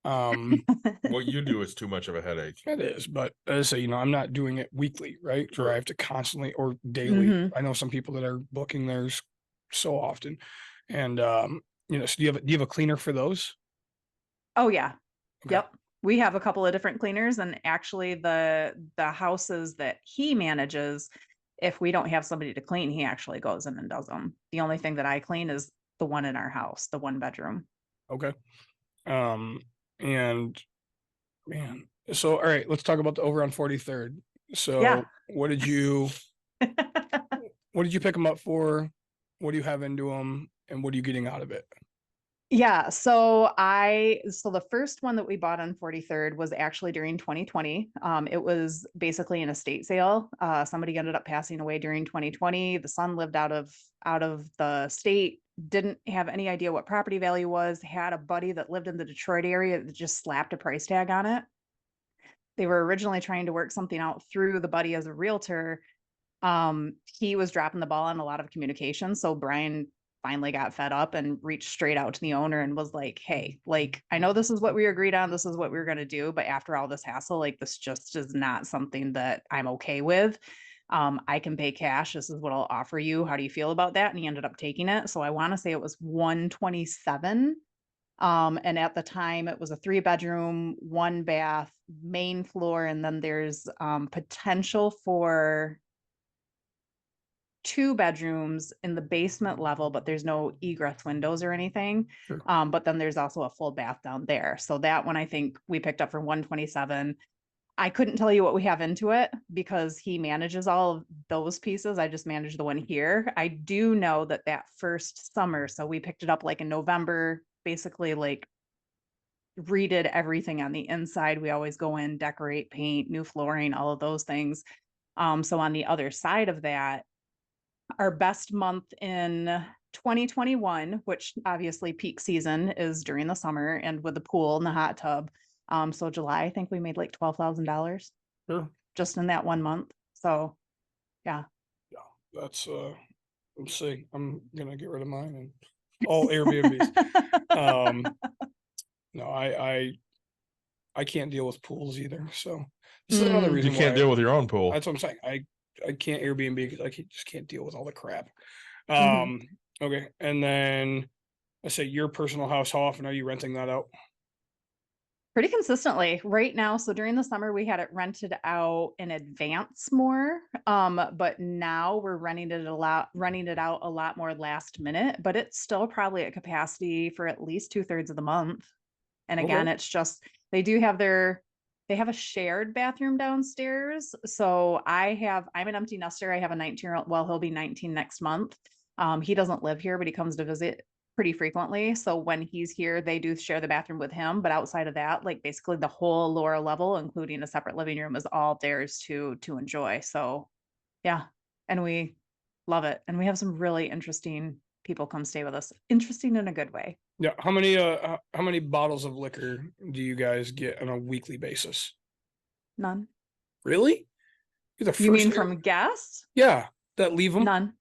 What you do is too much of a headache. It is, but as I say, I'm not doing it weekly, right? Where I have to constantly or daily. Mhm. I know some people that are booking theirs so often. And so do you have a cleaner for those? Oh yeah. Okay. Yep. We have a couple of different cleaners, and actually the houses that he manages, if we don't have somebody to clean, he actually goes in and does them. The only thing that I clean is the one in our house, the one bedroom. Okay. And man, so all right, let's talk about the over on 43rd. So Yeah. what did you pick them up for? What do you have into them, and what are you getting out of it? Yeah, so the first one that we bought on 43rd was actually during 2020. It was basically an estate sale. Somebody ended up passing away during 2020. The son lived out of the state, didn't have any idea what property value was, had a buddy that lived in the Detroit area that just slapped a price tag on it. They were originally trying to work something out through the buddy as a realtor. He was dropping the ball on a lot of communication. So Brian finally got fed up and reached straight out to the owner and was like, hey, like, I know this is what we agreed on. This is what we we're going to do. But after all this hassle, like this just is not something that I'm okay with. I can pay cash. This is what I'll offer you. How do you feel about that? And he ended up taking it. So I want to say it was 127. And at the time it was a 3-bedroom, 1 bath, main floor. And then there's potential for 2 bedrooms in the basement level, but there's no egress windows or anything. Sure. But then there's also a full bath down there. So that one I think we picked up for 127. I couldn't tell you what we have into it because he manages all of those pieces. I just manage the one here. I do know that first summer, so we picked it up like in November, basically like redid everything on the inside. We always go in, decorate, paint, new flooring, all of those things. So on the other side of that, our best month in 2021, which obviously peak season is during the summer and with the pool and the hot tub. So July, I think we made like $12,000 Sure. just in that 1 month. So yeah. That's let's see. I'm gonna get rid of mine and all Airbnbs. No, I can't deal with pools either. So this is another Mm. reason You can't why deal with your own pool. that's what I'm saying. I can't Airbnb because just can't deal with all the crap. Mhm. Okay. And then let's say your personal house, how often are you renting that out? Pretty consistently right now. So during the summer, we had it rented out in advance more. But now we're running it out a lot more last minute, but it's still probably at capacity for at least 2/3 of the month. And again, Okay. it's just, they have a shared bathroom downstairs. So I'm an empty nester. I have a 19-year-old. Well, he'll be 19 next month. He doesn't live here, but he comes to visit pretty frequently. So when he's here, they do share the bathroom with him. But outside of that, like basically the whole lower level, including a separate living room, is all theirs to enjoy. So yeah. And we love it. And we have some really interesting people come stay with us. Interesting in a good way. Yeah. How many bottles of liquor do you guys get on a weekly basis? None. Really? You're the You first mean from guests? Yeah, that leave them. None.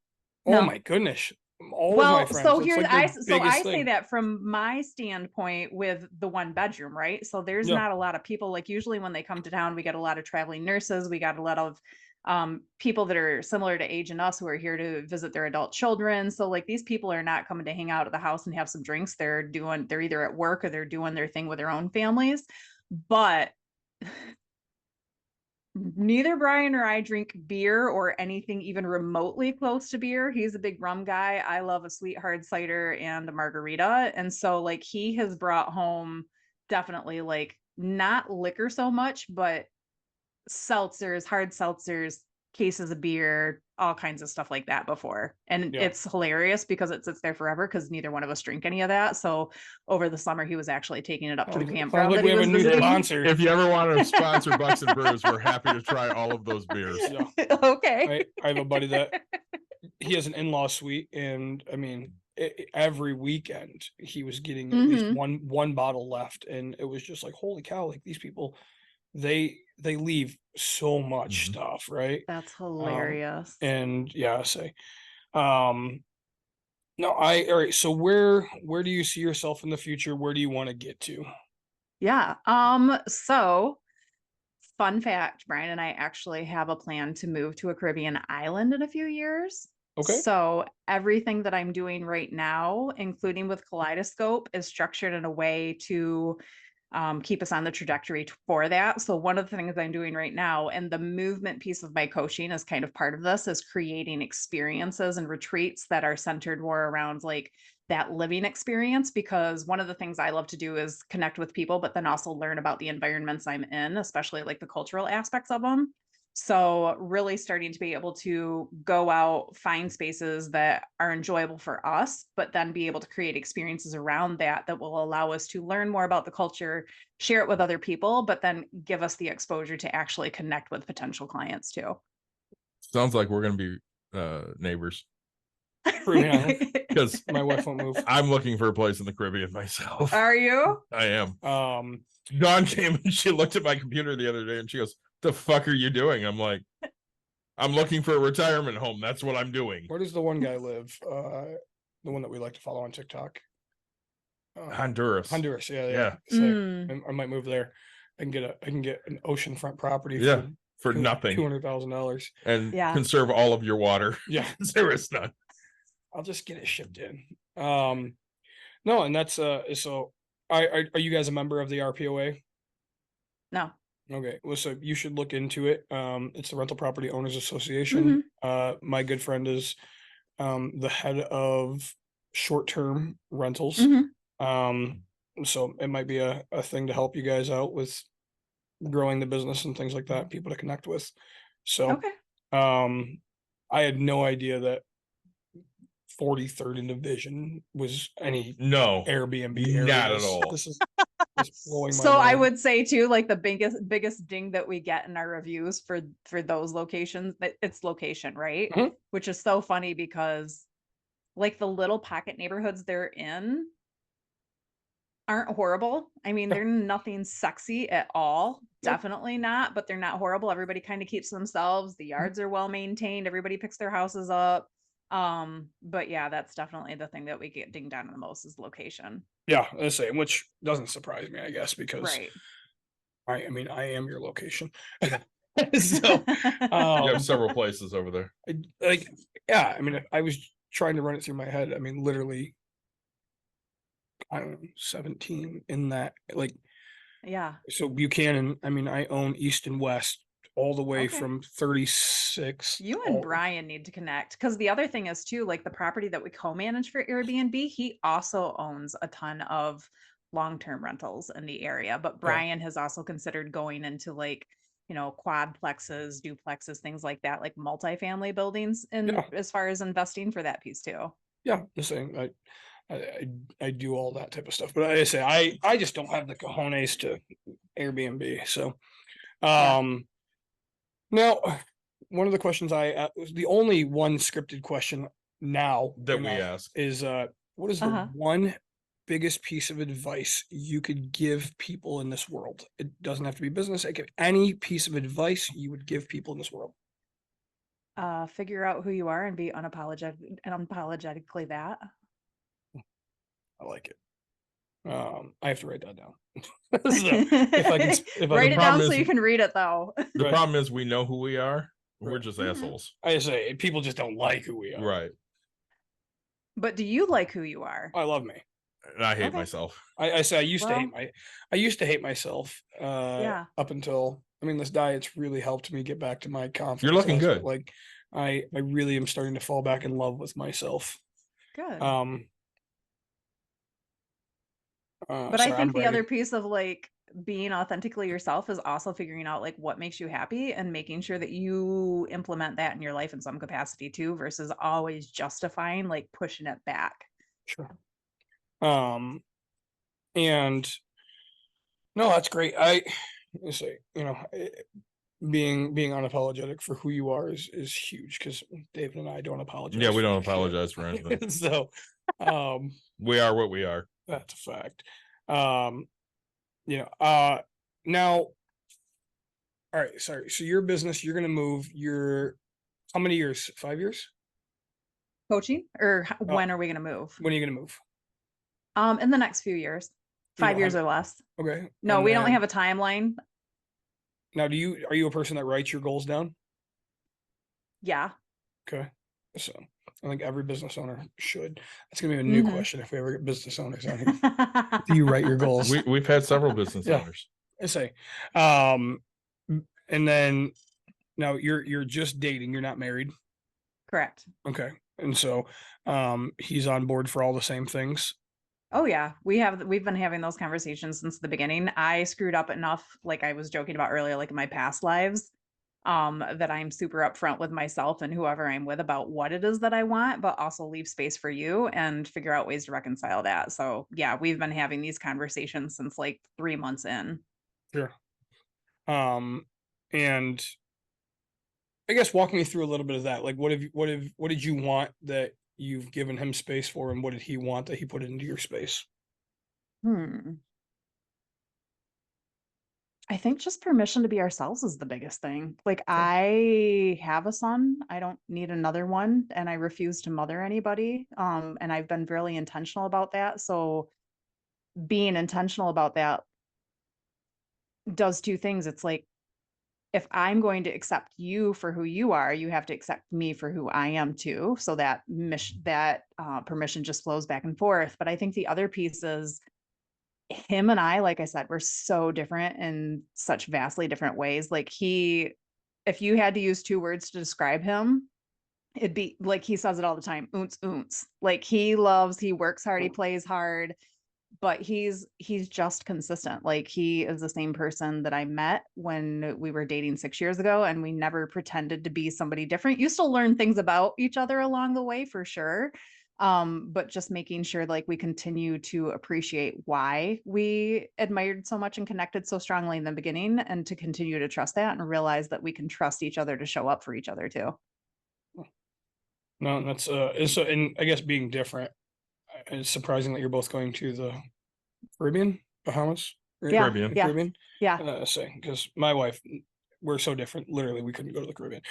Oh No. my goodness. All of Well, my friends. so it's here like their so biggest I say thing. that from my standpoint with the one bedroom, right? So there's Yeah. not a lot of people. Like usually when they come to town, we get a lot of traveling nurses. We got a lot of people that are similar to age and us who are here to visit their adult children. So like these people are not coming to hang out at the house and have some drinks. They're either at work or they're doing their thing with their own families. But neither Brian or I drink beer or anything even remotely close to beer. He's a big rum guy. I love a sweet hard cider and a margarita. And so like he has brought home definitely like not liquor so much, but seltzers, hard seltzers, cases of beer, all kinds of stuff like that before. And Yeah. it's hilarious because it sits there forever because neither one of us drink any of that. So over the summer, he was actually taking it up to the Sounds campground like that we he have was a new visiting. sponsor. If you ever want to sponsor Bucks and Brews, we're happy to try all of those beers. Yeah. Okay. I have a buddy that he has an in-law suite, and I mean, every weekend he was getting at least one bottle left, and it was just like, holy cow! Like these people, they leave so much Mhm. stuff, right? That's hilarious. And yeah, I say, no, all right. So where do you see yourself in the future? Where do you want to get to? Yeah. So fun fact, Brian and I actually have a plan to move to a Caribbean island in a few years. Okay. So everything that I'm doing right now, including with Kaleidoscope, is structured in a way to keep us on the trajectory for that. So one of the things I'm doing right now, and the movement piece of my coaching is kind of part of this, is creating experiences and retreats that are centered more around like that living experience. Because one of the things I love to do is connect with people, but then also learn about the environments I'm in, especially like the cultural aspects of them. So really starting to be able to go out, find spaces that are enjoyable for us, but then be able to create experiences around that that will allow us to learn more about the culture, share it with other people, but then give us the exposure to actually connect with potential clients too. Sounds like we're going to be neighbors Caribbean island. because My wife won't move. I'm looking for a place in the Caribbean myself. Are you? I am. Um, Dawn came and she looked at my computer the other day and she goes, "The fuck are you doing?" I'm like, "I'm looking for a retirement home. That's what I'm doing." where does the one guy live? The one that we like to follow on TikTok. Honduras. Honduras. Yeah. Yeah. So Mm. I might move there. I can get an oceanfront property. Yeah, for nothing. $200,000. And Yeah. conserve all of your water. Yeah. There is none. I'll just get it shipped in. No, and that's so are you guys a member of the RPOA? No. Okay, well, so you should look into it. It's the Rental Property Owners Association. My good friend is the head of short-term rentals. Mhm. So it might be a thing to help you guys out with growing the business and things like that, people to connect with. So Okay. I had no idea that 43rd and Division was any No. Airbnb Not at areas. all. This is just blowing my So I mind. would say too, like the biggest ding that we get in our reviews for those locations, that it's location, right? Mhm. Which is so funny because like the little pocket neighborhoods they're in aren't horrible. I mean, Yeah. they're nothing sexy at all. Nope. Definitely not, but they're not horrible. Everybody kind of keeps to themselves. The Mm-hmm. yards are well maintained. Everybody picks their houses up. But yeah, that's definitely the thing that we get dinged on the most is location. Yeah, the same, which doesn't surprise me, I guess, because Right. I mean, I am your location. So, You have several places over there. like, yeah, I mean, I was trying to run it through my head. I mean, literally, I don't know, 17 in that, like, Yeah. So Buchanan, I mean, I own east and west all the way Okay. from 36. You and all- Brian need to connect because the other thing is too, like the property that we co-manage for Airbnb, he also owns a ton of long-term rentals in the area. But Brian has also considered going into like, you know, quadplexes, duplexes, things like that, like multifamily buildings and Yeah. as far as investing for that piece too. Yeah, the same. I do all that type of stuff, but I say I just don't have the cojones to Airbnb. So, Yeah. now one of the questions was the only one scripted question now That in we ask. is what is the Uh-huh. one biggest piece of advice you could give people in this world? It doesn't have to be business. It could any piece of advice you would give people in this world. Figure out who you are and be unapologetically that. I like it. I have to write that down. So, if I can, if I Write can, it problem down so is- you can read it though. The Right. problem is we know who we are. We're Right. just Mhm. assholes. I say people just don't like who we are. Right. But do you like who you are? I love me. And I hate Okay. myself. I say I used to hate Well- I used to hate myself. Yeah. Up until this diet's really helped me get back to my confidence. You're looking and that's good. what, like I really am starting to fall back in love with myself. Good. But But I think the other piece of like being authentically yourself is also figuring out like what makes you happy and making sure that you implement that in your life in some capacity too, versus always justifying, like pushing it back. Sure. And no, that's great. I say, being unapologetic for who you are is huge because David and I don't apologize. Yeah, we for don't shit. apologize for anything. So, We are what we are. that's a fact. Now, all right, sorry. So your business, you're gonna move how many years? 5 years? Coaching or when are we going to move? When are you gonna move? In the next few years, You 5 don't years have- or less. Okay. No, and we don't then- have a timeline. Now, are you a person that writes your goals down? Yeah. Okay. So I think every business owner should. That's gonna be a new Mhm. question if we ever get business owners on here. Do you write your goals? We've had several business Yeah. owners. I say, and then now you're just dating. You're not married. Correct. Okay. And so, he's on board for all the same things. Oh yeah, we've been having those conversations since the beginning. I screwed up enough, like I was joking about earlier, like in my past lives, that I'm super upfront with myself and whoever I'm with about what it is that I want, but also leave space for you and figure out ways to reconcile that. So yeah, we've been having these conversations since like 3 months in. Sure. And I guess walk me through a little bit of that. Like, what did you want that you've given him space for, and what did he want that he put into your space? I think just permission to be ourselves is the biggest thing. Like I have a son, I don't need another one, and I refuse to mother anybody. And I've been really intentional about that. So being intentional about that does two things. It's like if I'm going to accept you for who you are, you have to accept me for who I am too. So that permission just flows back and forth. But I think the other piece is him and I, like I said, we're so different in such vastly different ways. Like if you had to use 2 words to describe him, it'd be like, he says it all the time, oonce, oonce. Like he works hard, he plays hard, but he's just consistent. Like he is the same person that I met when we were dating 6 years ago, and we never pretended to be somebody different. You still learn things about each other along the way for sure. But just making sure like we continue to appreciate why we admired so much and connected so strongly in the beginning, and to continue to trust that and realize that we can trust each other to show up for each other too. No, that's and I guess being different. It's surprising that you're both going to the Caribbean, Bahamas, right? Yeah, Caribbean. yeah. Caribbean. Yeah. Because my wife, we're so different. Literally, we couldn't go to the Caribbean.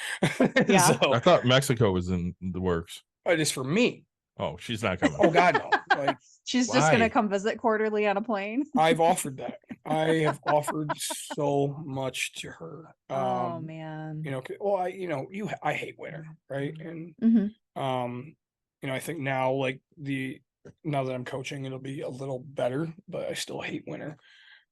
Yeah. So I thought Mexico was in the works. it is for me. Oh, she's not coming. Oh God, no! Like She's just gonna Why? come visit quarterly on a plane. I've offered that. I have offered so much to her. Oh man. Well, I hate winter, right? And Mhm. I think now that I'm coaching, it'll be a little better, but I still hate winter.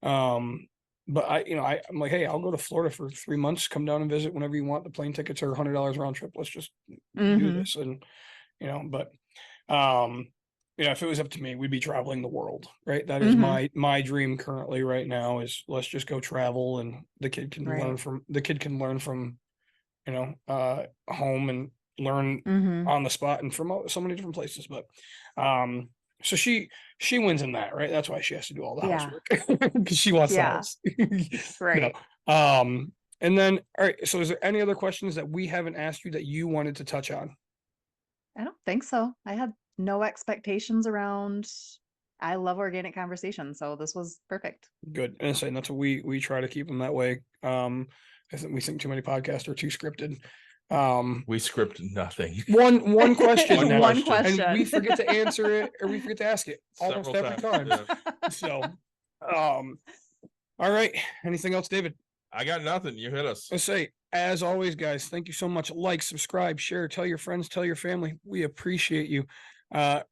But I'm like, hey, I'll go to Florida for 3 months. Come down and visit whenever you want. The plane tickets are $100 round trip. Let's just do Mhm. this. And if it was up to me, we'd be traveling the world, right? That is Mhm. my dream currently right now is let's just go travel, and the kid can learn Right. from home and learn Mhm. on the spot and from so many different places. But so she wins in that, right? That's why she has to do all the Yeah. housework because she wants the Yeah. house. Right. And then all right, so is there any other questions that we haven't asked you that you wanted to touch on? I don't think so. I had no expectations around. I love organic conversation, so this was perfect. Good. And saying that's what we try to keep them that way. I think we think too many podcasts are too scripted. We script nothing. One question, One now, One question. and we question. forget to answer it, or we forget to ask it almost Several every time. yeah. So, all right. Anything else, David? I got nothing. You hit us. Let's say, as always, guys, thank you so much. Like, subscribe, share, tell your friends, tell your family. We appreciate you.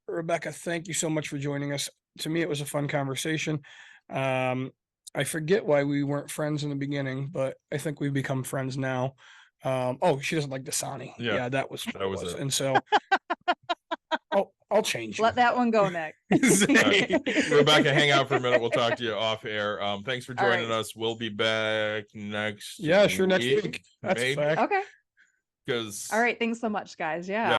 Rebecca, thank you so much for joining us. To me, it was a fun conversation. I forget why we weren't friends in the beginning, but I think we've become friends now. She doesn't like Dasani. Yeah, Yeah, that was that was it. And so I'll change. Let that one go, Nick. Rebecca, hang out for a minute. We'll talk to you off air. Thanks for All joining right. us. We'll be back next. Yeah, sure. Next week. That's a maybe, fact. Okay. because All right. Thanks so much, guys. Yeah.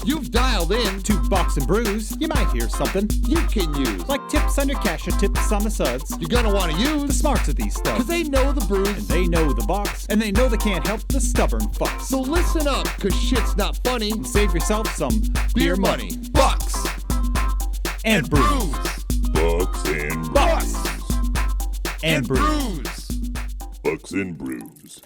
You've dialed in To Box and Brews, you might hear something you can use. like tips on your cash or tips on the suds. You're gonna want to The use smarts of these because stuff. they know the And brews. they know the box, and they know they can't help the stubborn fucks. So listen up, cause shit's not funny. And save yourself some Beer money, bucks, and brews. Bucks and Bucks brews. and brews. brews. Bucks and brews.